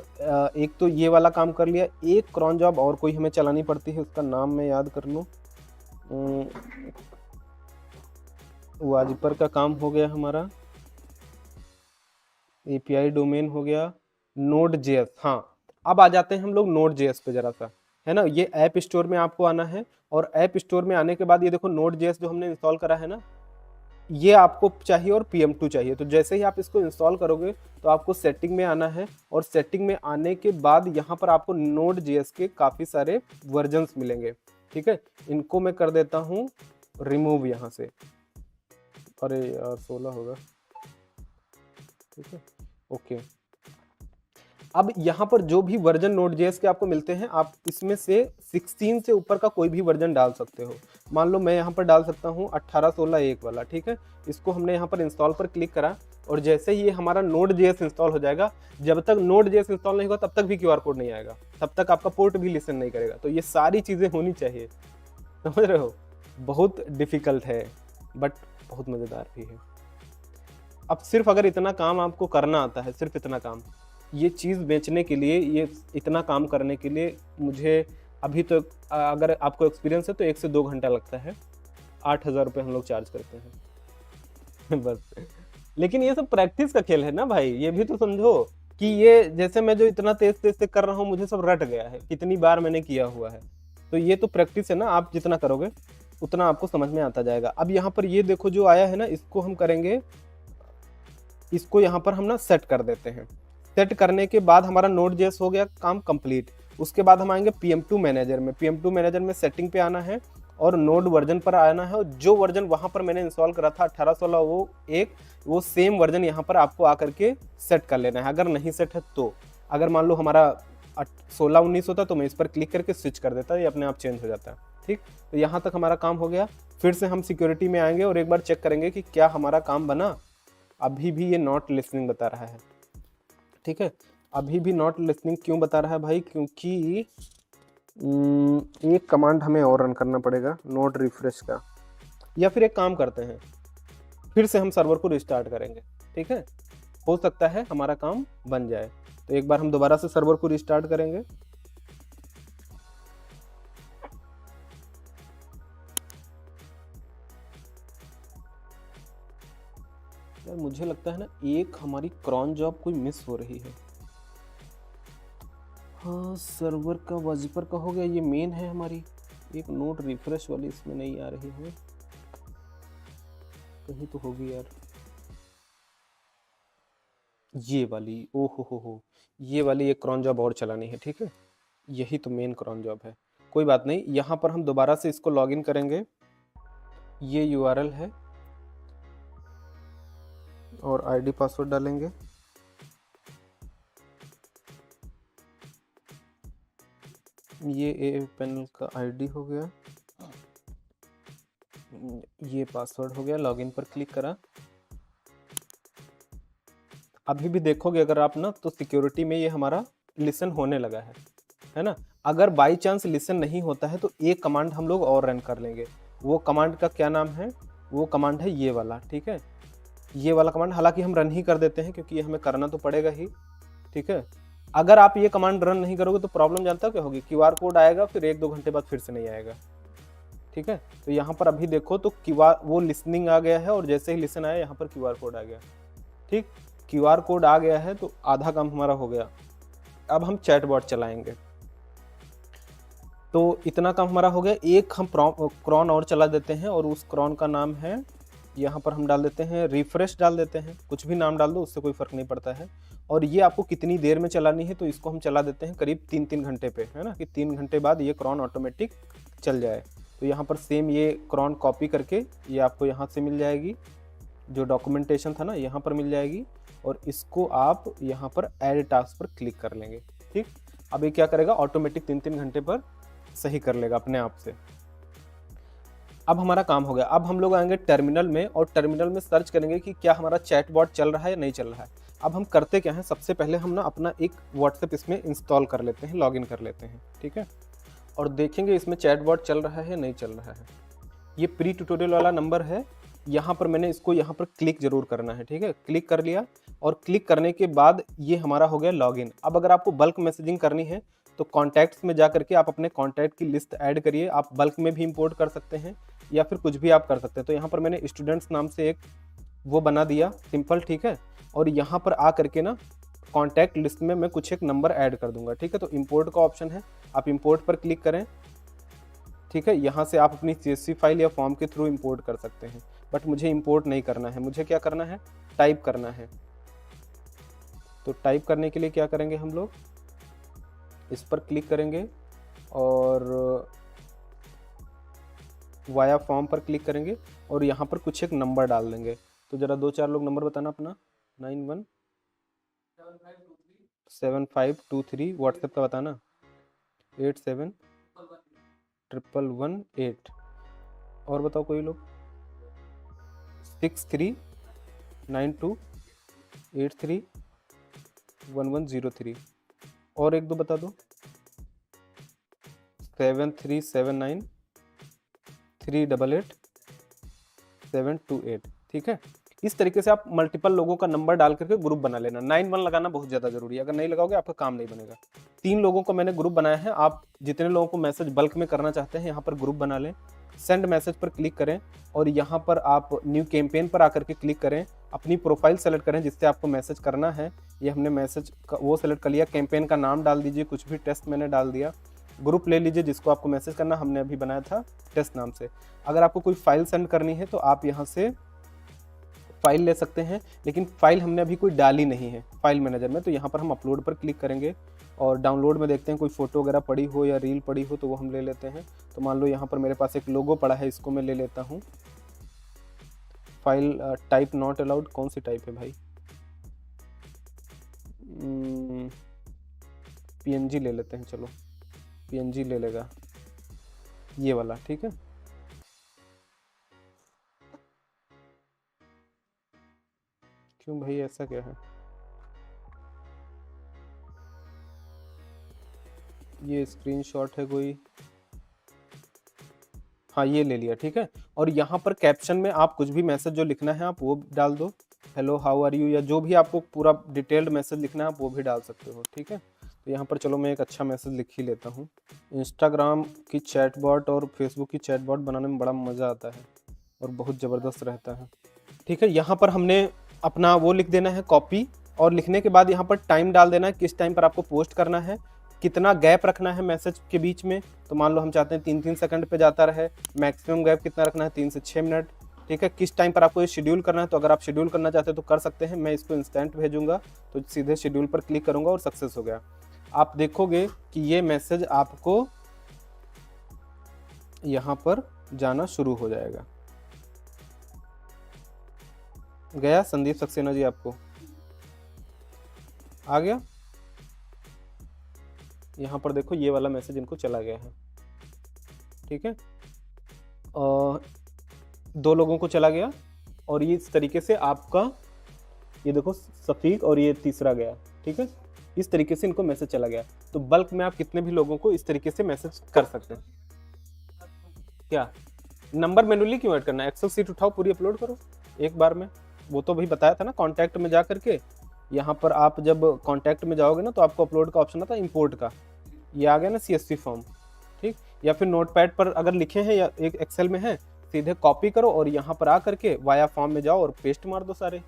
एक तो ये वाला काम कर लिया, एक क्रॉन जॉब और कोई हमें चलानी पड़ती है, उसका नाम मैं याद कर लूँ। वाजिपर का काम हो गया हमारा, API डोमेन हो गया, Node.js। हाँ, अब आ जाते हैं हम लोग Node.js पे जरा सा, है ना। ये ऐप स्टोर में आपको आना है, और ऐप स्टोर में आने के बाद ये देखो Node.js जो हमने इंस्टॉल करा है ना, ये आपको चाहिए और PM2 चाहिए। तो जैसे ही आप इसको इंस्टॉल करोगे तो आपको सेटिंग में आना है, और सेटिंग में आने के बाद यहाँ पर आपको Node.js के काफ़ी सारे वर्जन्स मिलेंगे। ठीक है, इनको मैं कर देता हूँ रिमूव यहाँ से। अरे यार 16 होगा। ठीक है, ओके। अब यहाँ पर जो भी वर्जन Node.js के आपको मिलते हैं, आप इसमें से 16 से ऊपर का कोई भी वर्जन डाल सकते हो। मान लो मैं यहाँ पर डाल सकता हूँ 18.16.1 वाला। ठीक है, इसको हमने यहाँ पर इंस्टॉल पर क्लिक करा, और जैसे ही ये हमारा Node.js इंस्टॉल हो जाएगा, जब तक Node.js इंस्टॉल नहीं होगा तब तक भी क्यूआर कोड नहीं आएगा, तब तक आपका पोर्ट भी लिसन नहीं करेगा। तो ये सारी चीज़ें होनी चाहिए, समझ रहे हो। बहुत डिफ़िकल्ट है बट बहुत मज़ेदार भी है। अब सिर्फ अगर इतना काम आपको करना आता है, सिर्फ इतना काम, ये चीज़ बेचने के लिए, ये इतना काम करने के लिए मुझे अभी तो अगर आपको एक्सपीरियंस है तो 1 से 2 घंटा लगता है। 8,000 रुपये हम लोग चार्ज करते हैं बस। लेकिन ये सब प्रैक्टिस का खेल है ना भाई, ये भी तो समझो कि ये जैसे मैं जो इतना तेज तेज से कर रहा हूँ, मुझे सब रट गया है, कितनी बार मैंने किया हुआ है। तो ये तो प्रैक्टिस है ना, आप जितना करोगे उतना आपको समझ में आता जाएगा। अब यहाँ पर ये देखो जो आया है ना, इसको हम करेंगे, इसको यहाँ पर हम ना सेट कर देते हैं। सेट करने के बाद हमारा Node.js हो गया काम कंप्लीट। उसके बाद हम आएंगे PM2 मैनेजर में। PM2 मैनेजर में सेटिंग पे आना है और नोड वर्जन पर आना है, और जो वर्जन वहां पर मैंने इंस्टॉल करा था 1816, वो सेम वर्जन यहाँ पर आपको आकर के सेट कर लेना है। अगर नहीं सेट है तो, अगर मान लो हमारा 16-19 होता तो मैं इस पर क्लिक करके स्विच कर देता, ये अपने आप चेंज हो जाता है। ठीक, तो यहाँ तक हमारा काम हो गया। फिर से हम सिक्योरिटी में आएंगे और एक बार चेक करेंगे कि क्या हमारा काम बना। अभी भी ये नॉट लिसनिंग बता रहा है। ठीक है, अभी भी नॉट लिसनिंग क्यों बता रहा है भाई? क्योंकि एक कमांड हमें और रन करना पड़ेगा नोड रिफ्रेश का, या फिर एक काम करते हैं, फिर से हम सर्वर को रिस्टार्ट करेंगे। ठीक है, हो सकता है हमारा काम बन जाए। तो एक बार हम दोबारा से सर्वर को रिस्टार्ट करेंगे। यार मुझे लगता है ना, एक हमारी क्रॉन जॉब कोई मिस हो रही है। हाँ, सर्वर का वाजिपर का हो गया, ये मेन है हमारी। एक नोट रिफ्रेश वाली इसमें नहीं आ रही है, कहीं तो होगी यार। ये वाली, ओ हो, ये वाली एक क्रॉन जॉब और चलानी है। ठीक है, यही तो मेन क्रॉन जॉब है। कोई बात नहीं, यहाँ पर हम दोबारा से इसको लॉगिन करेंगे। ये URL है और आईडी पासवर्ड डालेंगे। ये AF पैनल का आईडी हो गया, ये पासवर्ड हो गया। लॉगिन पर क्लिक करा। अभी भी देखोगे अगर आप ना, तो सिक्योरिटी में ये हमारा लिसन होने लगा है ना। अगर बाई चांस लिसन नहीं होता है तो एक कमांड हम लोग और रन कर लेंगे। वो कमांड का क्या नाम है? वो कमांड है ये वाला। ठीक है, ये वाला कमांड हालांकि हम रन ही कर देते हैं क्योंकि ये हमें करना तो पड़ेगा ही। ठीक है, अगर आप ये कमांड रन नहीं करोगे तो प्रॉब्लम जानते हो क्या होगी? QR कोड आएगा, फिर 1-2 घंटे बाद फिर से नहीं आएगा। ठीक है, तो यहाँ पर अभी देखो तो QR वो लिसनिंग आ गया है, और जैसे ही लिसन आया यहाँ पर QR कोड आ गया। ठीक, QR कोड आ गया है तो आधा काम हमारा हो गया। अब हम चैटबॉट चलाएंगे, तो इतना काम हमारा हो गया। एक हम क्रॉन और चला देते हैं, और उस क्रॉन का नाम है, यहाँ पर हम डाल देते हैं रिफ्रेश, डाल देते हैं, कुछ भी नाम डाल दो, उससे कोई फर्क नहीं पड़ता है। और ये आपको कितनी देर में चलानी है, तो इसको हम चला देते हैं करीब 3-3 घंटे पे, है ना, कि 3 घंटे बाद ये क्रॉन ऑटोमेटिक चल जाए। तो यहाँ पर सेम ये क्रॉन कॉपी करके ये आपको यहाँ से मिल जाएगी, जो डॉक्यूमेंटेशन था ना यहाँ पर मिल जाएगी, और इसको आप यहाँ पर ऐड टास्क पर क्लिक कर लेंगे। ठीक, अब ये क्या करेगा, ऑटोमेटिक 3-3 घंटे पर सही कर लेगा अपने आप से। अब हमारा काम हो गया। अब हम लोग आएंगे टर्मिनल में, और टर्मिनल में सर्च करेंगे कि क्या हमारा चैटबॉट चल रहा है या नहीं चल रहा है। अब हम करते क्या है, सबसे पहले हम ना अपना एक व्हाट्सएप इसमें इंस्टॉल कर लेते हैं, लॉगिन कर लेते हैं। ठीक है, और देखेंगे इसमें चैटबॉट चल रहा है या नहीं चल रहा है। ये प्री ट्यूटोरियल वाला नंबर है, यहाँ पर मैंने इसको यहाँ पर क्लिक जरूर करना है। ठीक है, क्लिक कर लिया, और क्लिक करने के बाद ये हमारा हो गया लॉगिन। अब अगर आपको बल्क मैसेजिंग करनी है तो कॉन्टैक्ट्स में जा करके आप अपने कॉन्टैक्ट की लिस्ट ऐड करिए। आप बल्क में भी इंपोर्ट कर सकते हैं या फिर कुछ भी आप कर सकते हैं। तो यहाँ पर मैंने स्टूडेंट्स नाम से एक वो बना दिया सिंपल। ठीक है, और यहाँ पर आ करके ना कॉन्टैक्ट लिस्ट में मैं कुछ एक नंबर ऐड कर दूंगा। ठीक है, तो इंपोर्ट का ऑप्शन है, आप इंपोर्ट पर क्लिक करें। ठीक है, यहाँ से आप अपनी CSV फाइल या फॉर्म के थ्रू इंपोर्ट कर सकते हैं, बट मुझे इंपोर्ट नहीं करना है। मुझे क्या करना है, टाइप करना है। तो टाइप करने के लिए क्या करेंगे, हम लोग इस पर क्लिक करेंगे और वाया फॉर्म पर क्लिक करेंगे, और यहाँ पर कुछ एक नंबर डाल देंगे। तो ज़रा 2-4 लोग नंबर बताना अपना। 917523 व्हाट्सएप का बताना, 871118। और बताओ कोई लोग, 6392831103। और एक दो बता दो, 7379388728। ठीक है, इस तरीके से आप मल्टीपल लोगों का नंबर डाल करके ग्रुप बना लेना। 9-1 लगाना बहुत ज़्यादा जरूरी है, अगर नहीं लगाओगे आपका काम नहीं बनेगा। 3 लोगों को मैंने ग्रुप बनाया है, आप जितने लोगों को मैसेज बल्क में करना चाहते हैं यहाँ पर ग्रुप बना लें। सेंड मैसेज पर क्लिक करें और यहाँ पर आप न्यू कैंपेन पर आकर के क्लिक करें, अपनी प्रोफाइल सेलेक्ट करें जिससे आपको मैसेज करना है। ये हमने मैसेज वो सेलेक्ट कर लिया, कैंपेन का नाम डाल दीजिए, कुछ भी टेस्ट मैंने डाल दिया। ग्रुप ले लीजिए जिसको आपको मैसेज करना, हमने अभी बनाया था टेस्ट नाम से। अगर आपको कोई फाइल सेंड करनी है तो आप यहाँ से फाइल ले सकते हैं, लेकिन फाइल हमने अभी कोई डाली नहीं है फाइल मैनेजर में, तो यहाँ पर हम अपलोड पर क्लिक करेंगे और डाउनलोड में देखते हैं कोई फोटो वगैरह पड़ी हो या रील पड़ी हो तो वो हम ले लेते हैं। तो मान लो यहाँ पर मेरे पास एक लोगो पड़ा है, इसको मैं ले लेता हूँ। फाइल टाइप नॉट अलाउड, कौन सी टाइप है भाई? PNG ले लेते हैं, चलो PNG ले लेगा ये वाला, ठीक है। क्यों भाई ऐसा क्या है? ये स्क्रीनशॉट है कोई, हाँ ये ले लिया, ठीक है। और यहाँ पर कैप्शन में आप कुछ भी मैसेज जो लिखना है आप वो डाल दो, हेलो हाउ आर यू, या जो भी आपको पूरा डिटेल्ड मैसेज लिखना है आप वो भी डाल सकते हो, ठीक है। तो यहाँ पर चलो मैं एक अच्छा मैसेज लिख ही लेता हूँ। इंस्टाग्राम की चैटबॉट और फेसबुक की चैटबॉट बनाने में बड़ा मज़ा आता है और बहुत ज़बरदस्त रहता है, ठीक है। यहाँ पर हमने अपना वो लिख देना है कॉपी, और लिखने के बाद यहाँ पर टाइम डाल देना है, किस टाइम पर आपको पोस्ट करना है, कितना गैप रखना है मैसेज के बीच में। तो मान लो हम चाहते हैं 3-3 सेकंड पे जाता रहे, मैक्सिमम गैप कितना रखना है, 3 से 6 मिनट, ठीक है। किस टाइम पर आपको ये शेड्यूल करना है, तो अगर आप शेड्यूल करना चाहते हैं तो कर सकते हैं। मैं इसको इंस्टेंट भेजूंगा तो सीधे शेड्यूल पर क्लिक करूंगा और सक्सेस हो गया। आप देखोगे कि ये मैसेज आपको यहाँ पर जाना शुरू हो जाएगा। गया संदीप सक्सेना जी, आपको आ गया? यहाँ पर देखो ये वाला मैसेज इनको चला गया है, ठीक है। 2 लोगों को चला गया और ये इस तरीके से आपका, ये देखो सफीक और ये तीसरा गया, ठीक है। इस तरीके से इनको मैसेज चला गया। तो बल्क में आप कितने भी लोगों को इस तरीके से मैसेज कर सकते हैं। क्या नंबर मैन्युअली क्यों ऐड करना है? एक्सेल सीट उठाओ, पूरी अपलोड करो एक बार में। वो तो भाई बताया था ना, कॉन्टैक्ट में जा करके यहाँ पर आप जब कॉन्टैक्ट में जाओगे ना तो आपको अपलोड का ऑप्शन आता है, इंपोर्ट का, ये आ गया ना CSV फॉर्म, ठीक। या फिर नोटपैड पर अगर लिखे हैं या एक एक्सेल में है, सीधे कॉपी करो और यहाँ पर आ करके वाया फॉर्म में जाओ और पेस्ट मार दो सारे।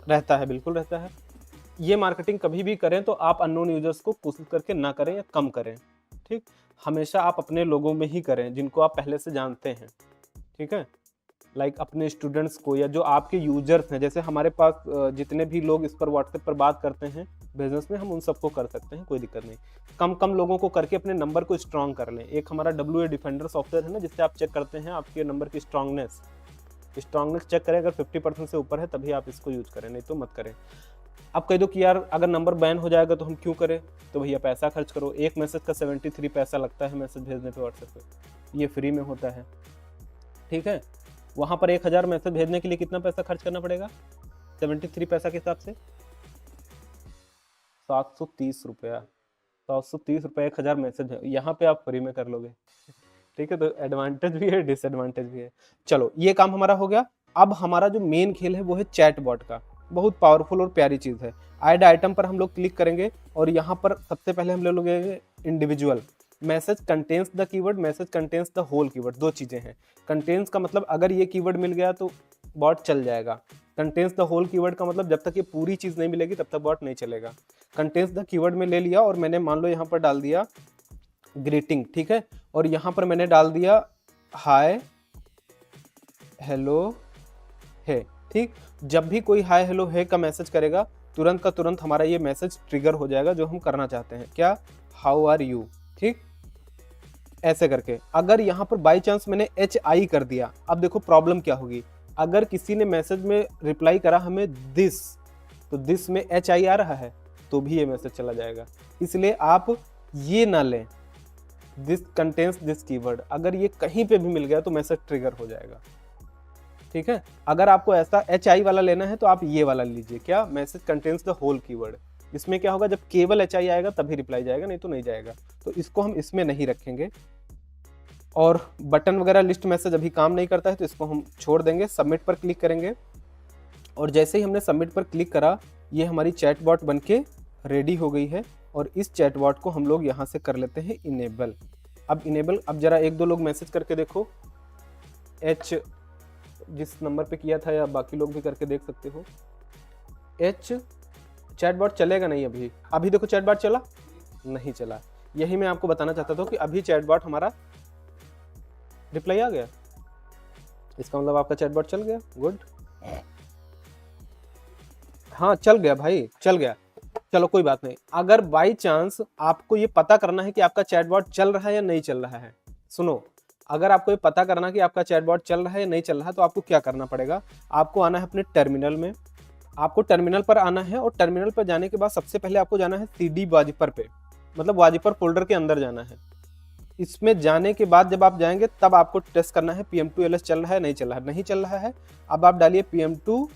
रहता है, बिल्कुल रहता है। ये मार्केटिंग कभी भी करें तो आप अननोन यूजर्स को कोशिश करके ना करें या कम करें, ठीक। हमेशा आप अपने लोगों में ही करें जिनको आप पहले से जानते हैं, ठीक है। लाइक अपने स्टूडेंट्स को या जो आपके यूजर्स हैं, जैसे हमारे पास जितने भी लोग इस पर व्हाट्सएप पर बात करते हैं बिजनेस में, हम उन सबको कर सकते हैं, कोई दिक्कत नहीं। कम कम लोगों को करके अपने नंबर को स्ट्रांग कर लें। एक हमारा WA डिफेंडर सॉफ्टवेयर है ना, जिससे आप चेक करते हैं आपके नंबर की स्ट्रांगनेस चेक करें। अगर 50% से ऊपर है तभी आप इसको यूज करें, नहीं तो मत करें। आप कह दो कि यार अगर नंबर बैन हो जाएगा तो हम क्यों करें, तो भैया पैसा खर्च करो। एक मैसेज का 73 पैसा लगता है मैसेज भेजने पे व्हाट्सएप पे, ये फ्री में होता है, ठीक है। वहाँ पर 1000 मैसेज भेजने के लिए कितना पैसा खर्च करना पड़ेगा? 73 पैसा के हिसाब से 730 रुपया, 730 रुपये 1000 मैसेज है, यहाँ पे आप फ्री में कर लोगे, ठीक है। तो एडवांटेज भी है, डिसएडवांटेज भी है। चलो ये काम हमारा हो गया। अब हमारा जो मेन खेल है वो है चैटबॉट का। बहुत पावरफुल और प्यारी चीज है। ऐड आइटम पर हम लोग क्लिक करेंगे और यहाँ पर सबसे पहले हम लोग individual message contains the keyword, message contains the whole keyword, 2 चीजें हैं। कंटेन्स का मतलब अगर ये कीवर्ड मिल गया तो बॉट चल जाएगा। कंटेन्स द होल कीवर्ड का मतलब जब तक ये पूरी चीज नहीं मिलेगी तब तक बॉट नहीं चलेगा। कंटेन्स द कीवर्ड में ले लिया और मैंने मान लो यहाँ पर डाल दिया ग्रीटिंग, ठीक है। और यहाँ पर मैंने डाल दिया हाय हेलो है, ठीक। जब भी कोई हाय हेलो है का मैसेज करेगा तुरंत का तुरंत हमारा ये मैसेज ट्रिगर हो जाएगा जो हम करना चाहते हैं। क्या? हाउ आर यू, ठीक। ऐसे करके अगर यहाँ पर बाई चांस मैंने HI कर दिया, अब देखो प्रॉब्लम क्या होगी। अगर किसी ने मैसेज में रिप्लाई करा हमें दिस, तो दिस में HI आ रहा है तो भी ये मैसेज चला जाएगा। इसलिए आप ये ना लें, दिस कंटेन्स दिस कीवर्ड, अगर ये कहीं पे भी मिल गया तो मैसेज ट्रिगर हो जाएगा, ठीक है। अगर आपको ऐसा HI वाला लेना है तो आप ये वाला लीजिए, क्या? Message contains the whole keyword. इसमें क्या होगा, जब केवल HI आएगा तभी रिप्लाई जाएगा, नहीं तो नहीं जाएगा। तो इसको हम इसमें नहीं रखेंगे, और बटन वगैरह लिस्ट मैसेज अभी काम नहीं करता है तो इसको हम छोड़ देंगे। सबमिट पर क्लिक करेंगे और जैसे ही हमने सबमिट पर क्लिक करा ये हमारी चैटबॉट बनके रेडी हो गई है और इस चैटबॉट को हम लोग यहाँ से कर लेते हैं इनेबल। अब जरा एक दो लोग मैसेज करके देखो, एच जिस नंबर पे किया था या बाकी लोग भी करके देख सकते हो। एच चैटबॉट चलेगा नहीं अभी देखो चैटबॉट चला नहीं चला। यही मैं आपको बताना चाहता था कि अभी चैटबॉट हमारा रिप्लाई आ गया, इसका मतलब आपका चैटबॉट चल गया। गुड, हाँ चल गया भाई, चल गया। चलो कोई बात नहीं। अगर बाई चांस आपको ये पता करना है कि आपका चैटबॉट चल रहा है या नहीं चल रहा है, सुनो, अगर आपको ये पता करना कि आपका चैटबॉट चल रहा है या नहीं चल रहा है तो आपको क्या करना पड़ेगा, आपको आना है अपने टर्मिनल में, आपको टर्मिनल पर आना है और टर्मिनल पर जाने के बाद सबसे पहले आपको जाना है CD वाजिपर पे, मतलब वाजिपर फोल्डर के अंदर जाना है। इसमें जाने के बाद जब आप जाएंगे तब आपको टेस्ट करना है PM2LS चल रहा है नहीं चल रहा है। नहीं चल रहा है, अब आप डालिए PM2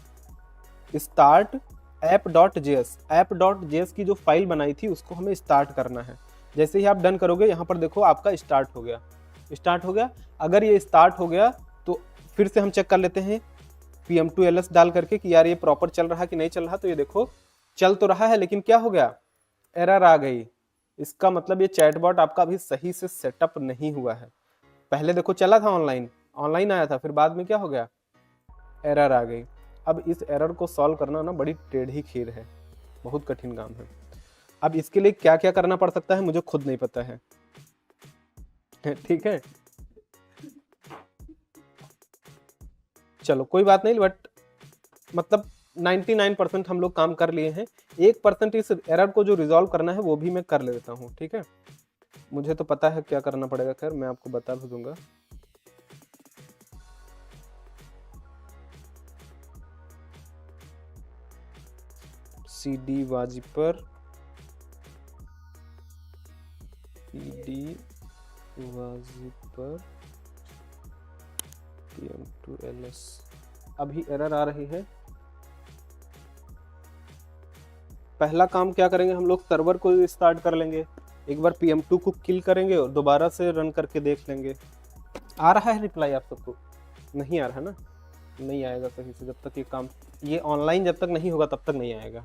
स्टार्ट app.js की जो फाइल बनाई थी उसको हमें स्टार्ट करना है। जैसे ही आप डन करोगे यहाँ पर देखो आपका स्टार्ट हो गया। अगर ये स्टार्ट हो गया तो फिर से हम चेक कर लेते हैं PM2LS डाल करके कि यार ये प्रॉपर चल रहा कि नहीं चल रहा। तो ये देखो चल तो रहा है लेकिन क्या हो गया, एरर आ गई। इसका मतलब ये चैटबॉट आपका अभी सही से सेटअप नहीं हुआ है। पहले देखो चला था, ऑनलाइन आया था, फिर बाद में क्या हो गया, एरर आ गई। अब इस एरर को सॉल्व करना ना बड़ी टेढ़ी खीर है, बहुत कठिन काम है। अब इसके लिए क्या क्या करना पड़ सकता है मुझे खुद नहीं पता है, ठीक है। चलो कोई बात नहीं, बट मतलब 99% हम लोग काम कर लिए हैं। 1% इस एरर को जो रिजॉल्व करना है वो भी मैं कर लेता हूँ, ठीक है। मुझे तो पता है क्या करना पड़ेगा, खैर मैं आपको बता भी दूंगा। CD वाजिपर PM2LS, अभी एरर आ रही है। पहला काम क्या करेंगे हम लोग, सर्वर को स्टार्ट कर लेंगे, एक बार PM2 को किल करेंगे और दोबारा से रन करके देख लेंगे। आ रहा है रिप्लाई आप सबको? नहीं आ रहा है ना, नहीं आएगा सही से जब तक ये ऑनलाइन जब तक नहीं होगा तब तक नहीं आएगा,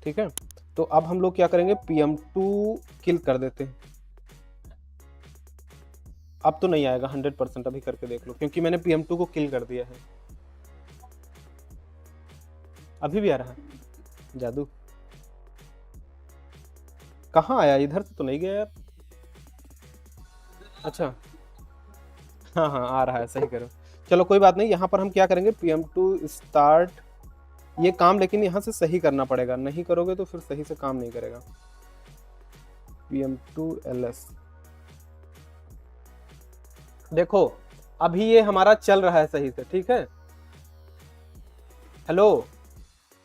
ठीक है। तो अब हम लोग क्या करेंगे, PM2 किल कर देते हैं। अब तो नहीं आएगा 100%, अभी करके देख लो क्योंकि मैंने PM2 को किल कर दिया है। अभी भी आ रहा है जादू, कहाँ आया, इधर से तो नहीं गया यार। अच्छा हाँ आ रहा है, सही करो। चलो कोई बात नहीं, यहाँ पर हम क्या करेंगे, PM2 स्टार्ट ये काम, लेकिन यहाँ से सही करना पड़ेगा, नहीं करोगे तो फिर सही से काम नहीं करेगा। PM2LS देखो अभी ये हमारा चल रहा है सही से, ठीक है। हेलो,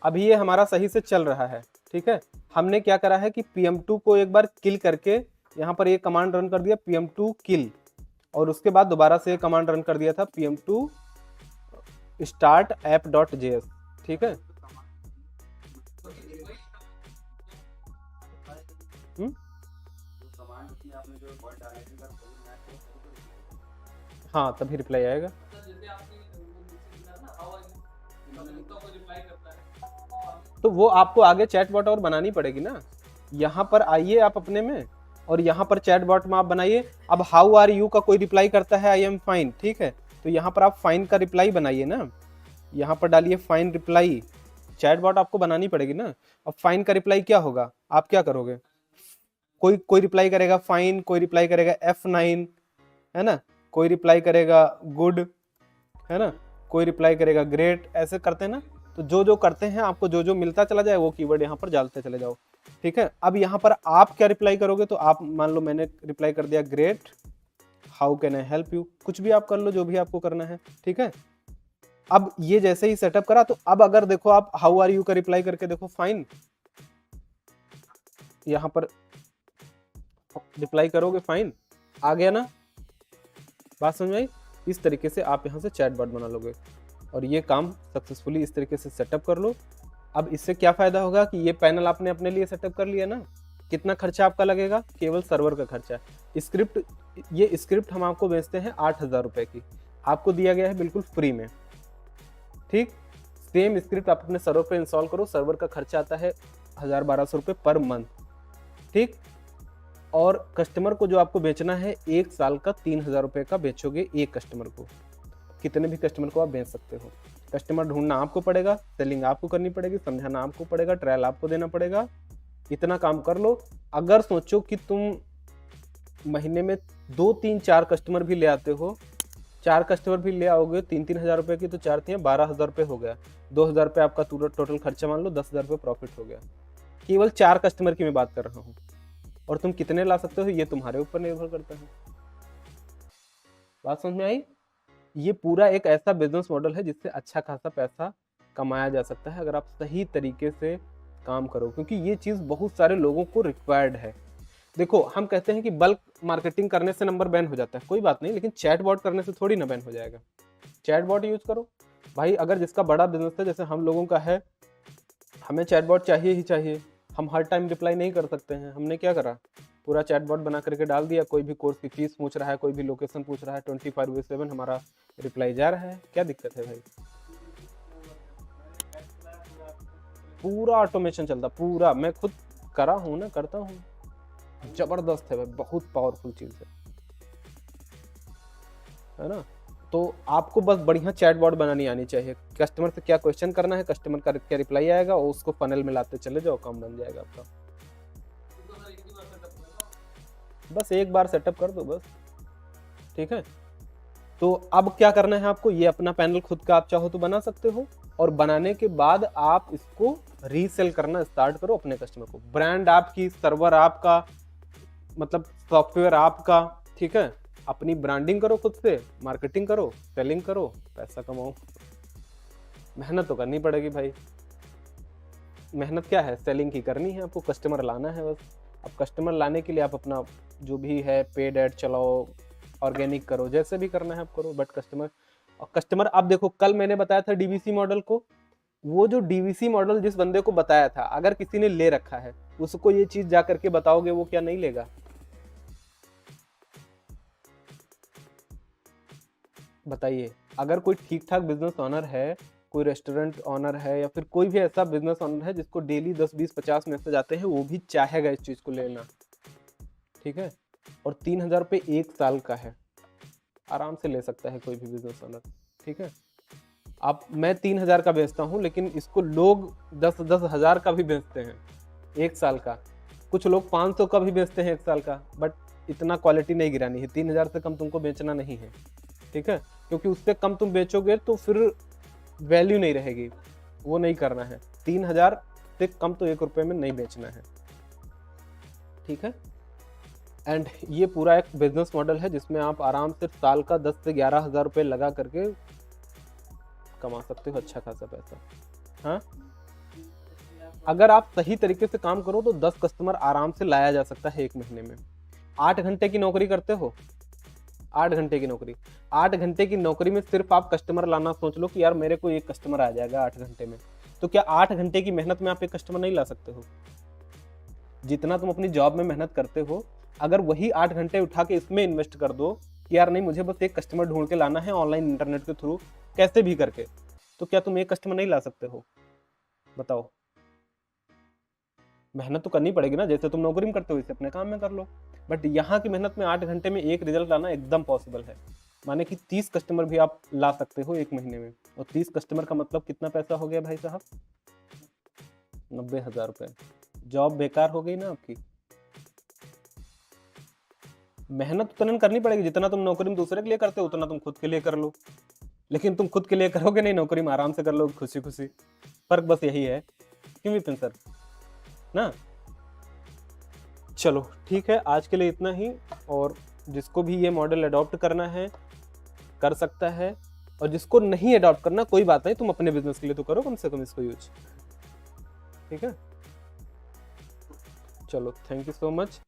अभी ये हमारा सही से चल रहा है, ठीक है। हमने क्या करा है कि PM2 को एक बार किल करके यहाँ पर ये कमांड रन कर दिया PM2 किल, और उसके बाद दोबारा से कमांड रन कर दिया था PM2 स्टार्ट app.js, ठीक है। हाँ तभी रिप्लाई आएगा। तो वो आपको आगे चैटबॉट और बनानी पड़ेगी ना। यहाँ पर आइए आप अपने में और यहाँ पर चैटबॉट में आप बनाइए। अब हाउ आर यू का कोई रिप्लाई करता है आई एम फाइन, ठीक है। तो यहाँ पर आप फाइन का रिप्लाई बनाइए ना, यहाँ पर डालिए फाइन रिप्लाई। चैटबॉट आपको बनानी पड़ेगी ना। अब फाइन का रिप्लाई क्या होगा, आप क्या करोगे, कोई रिप्लाई करेगा फाइन, कोई रिप्लाई करेगा F9, है ना, कोई रिप्लाई करेगा गुड, है ना, कोई रिप्लाई करेगा ग्रेट, ऐसे करते हैं ना। तो जो करते हैं आपको जो मिलता चला जाए वो कीवर्ड यहाँ पर डालते चले जाओ, ठीक है। अब यहाँ पर आप क्या रिप्लाई करोगे, तो आप मान लो मैंने रिप्लाई कर दिया great, how can I help you, कुछ भी आप कर लो जो भी आपको करना है, ठीक है। अब ये जैसे ही सेटअप करा तो अब अगर देखो आप हाउ आर यू का रिप्लाई करके देखो फाइन, यहाँ पर रिप्लाई करोगे फाइन, आ गया ना, बात समझ आई। इस तरीके से आप यहाँ से चैटबॉट बना लोगे और ये काम सक्सेसफुली इस तरीके से सेटअप कर लो। अब इससे क्या फायदा होगा कि ये पैनल आपने अपने लिए सेटअप कर लिया ना, कितना खर्चा आपका लगेगा, केवल सर्वर का खर्चा। स्क्रिप्ट ये स्क्रिप्ट हम आपको बेचते हैं 8,000 रुपये की, आपको दिया गया है बिल्कुल फ्री में। ठीक, सेम स्क्रिप्ट आप अपने सर्वर पे इंस्टॉल करो, सर्वर का खर्चा आता है 1,000-1,200 रुपये पर मंथ। ठीक, और कस्टमर को जो आपको बेचना है 1 साल का 3,000 रुपये का बेचोगे एक कस्टमर को, कितने भी कस्टमर को आप बेच सकते हो। कस्टमर ढूंढना आपको पड़ेगा, सेलिंग आपको करनी पड़ेगी, समझाना आपको पड़ेगा, ट्रायल आपको देना पड़ेगा, इतना काम कर लो। अगर सोचो कि तुम महीने में 2-3-4 कस्टमर भी ले आते हो, 4 कस्टमर भी ले आओगे 3-3 हज़ार रुपये की, तो 4-3-12,000 रुपये हो गया, 2,000 रुपये आपका टोटल खर्चा मान लो, 10,000 रुपये प्रॉफिट हो गया। केवल 4 कस्टमर की मैं बात कर रहा हूँ, और तुम कितने ला सकते हो ये तुम्हारे ऊपर निर्भर करता है। बात समझ में आई? ये पूरा एक ऐसा बिजनेस मॉडल है जिससे अच्छा खासा पैसा कमाया जा सकता है अगर आप सही तरीके से काम करो, क्योंकि ये चीज़ बहुत सारे लोगों को रिक्वायर्ड है। देखो, हम कहते हैं कि बल्क मार्केटिंग करने से नंबर बैन हो जाता है, कोई बात नहीं, लेकिन चैट बॉट करने से थोड़ी ना बैन हो जाएगा। चैट बॉट यूज करो भाई, अगर जिसका बड़ा बिजनेस है, जैसे हम लोगों का है, हमें चैट बॉट चाहिए ही चाहिए, हम हर टाइम रिप्लाई नहीं कर सकते हैं। हमने क्या करा, पूरा चैट बॉट बना करके डाल दिया, कोई भी कोर्स की फीस पूछ रहा है, कोई भी लोकेशन पूछ रहा है, 24/7 हमारा रिप्लाई जा रहा है। क्या दिक्कत है भाई? पूरा ऑटोमेशन चलता, पूरा मैं खुद करा हूँ ना, करता हूँ, जबरदस्त है भाई, बहुत पावरफुल चीज़ है ना। तो आपको बस बढ़िया चैट बॉट बनानी आनी चाहिए, कस्टमर से क्या क्वेश्चन करना है, कस्टमर का क्या रिप्लाई आएगा, और उसको फनल में लाते चले जाओ, काम बन जाएगा आपका। बस एक बार सेटअप कर दो बस, ठीक है। तो अब क्या करना है आपको, ये अपना पैनल खुद का आप चाहो तो बना सकते हो, और बनाने के बाद आप इसको रीसेल करना स्टार्ट करो अपने कस्टमर को। ब्रांड आपकी, सर्वर आपका, मतलब सॉफ्टवेयर आपका, ठीक है। अपनी ब्रांडिंग करो, खुद से मार्केटिंग करो, सेलिंग करो, पैसा कमाओ। मेहनत तो करनी पड़ेगी भाई, मेहनत क्या है, सेलिंग की करनी है आपको, कस्टमर लाना है बस। अब कस्टमर लाने के लिए आप अपना जो भी है पेड ऐड चलाओ, ऑर्गेनिक करो, जैसे भी करना है आप करो, बट कस्टमर अब देखो, कल मैंने बताया था डीवीसी मॉडल को, वो जो डीवीसी मॉडल जिस बंदे को बताया था, अगर किसी ने ले रखा है, उसको ये चीज जा करके बताओगे, वो क्या नहीं लेगा? बताइए। अगर कोई ठीक ठाक बिजनेस ऑनर है, कोई रेस्टोरेंट ऑनर है, या फिर कोई भी ऐसा बिजनेस ऑनर है जिसको डेली 10-20-50 मैसेज आते हैं, वो भी चाहेगा इस चीज को लेना, ठीक है। और 3,000 रुपये 1 साल का है, आराम से ले सकता है कोई भी बिजनेस ऑनर, ठीक है। अब मैं 3,000 का बेचता हूँ, लेकिन इसको लोग 10-10 हज़ार का भी बेचते हैं 1 साल का, कुछ लोग 500 का भी बेचते हैं 1 साल का, बट इतना क्वालिटी नहीं गिरानी है, 3,000 से कम तुमको बेचना नहीं है, ठीक है। क्योंकि उससे कम तुम बेचोगे तो फिर वैल्यू नहीं रहेगी, वो नहीं करना है। 3,000 से कम तो 1 रुपये में नहीं बेचना है, ठीक है। एंड ये पूरा एक बिजनेस मॉडल है जिसमें आप आराम से साल का 10 से 11 हज़ार रुपये लगा करके कमा सकते हो अच्छा खासा पैसा। हाँ, अगर आप सही तरीके से काम करो तो 10 कस्टमर आराम से लाया जा सकता है 1 महीने में। 8 घंटे की नौकरी करते हो, 8 घंटे की नौकरी, 8 घंटे की नौकरी में सिर्फ आप कस्टमर लाना सोच लो कि यार मेरे को 1 कस्टमर आ जाएगा 8 घंटे में, तो क्या 8 घंटे की मेहनत में आप 1 कस्टमर नहीं ला सकते हो? जितना तुम अपनी जॉब में मेहनत करते हो, अगर वही 8 घंटे उठा के इसमें इन्वेस्ट कर दो कि यार नहीं, मुझे बस 1 कस्टमर ढूंढ के लाना है ऑनलाइन इंटरनेट के थ्रू, कैसे भी करके, तो क्या तुम 1 कस्टमर नहीं ला सकते हो? बताओ। मेहनत तो करनी पड़ेगी ना, जैसे तुम नौकरी में करते हो वैसे अपने काम में कर लो। बट यहाँ की मेहनत में 8 घंटे में 1 रिजल्ट लाना एकदम पॉसिबल है। माने कि 30 कस्टमर भी आप ला सकते हो 1 महीने में, और 30 कस्टमर का मतलब कितना पैसा हो गया भाई साहब? 90,000 रुपये। जॉब बेकार हो गई ना आपकी। मेहनत उतना करनी पड़ेगी जितना तुम नौकरी में दूसरे के लिए करते हो, उतना तुम खुद के लिए कर लो। लेकिन तुम खुद के लिए करोगे नहीं, नौकरी में आराम से कर लो खुशी खुशी। फर्क बस यही है, क्यों विपिन सर ना। चलो ठीक है, आज के लिए इतना ही, और जिसको भी ये मॉडल अडॉप्ट करना है कर सकता है, और जिसको नहीं अडॉप्ट करना कोई बात नहीं, तुम अपने बिजनेस के लिए तो करो कम से कम इसको यूज, ठीक है। चलो, थैंक यू सो मच।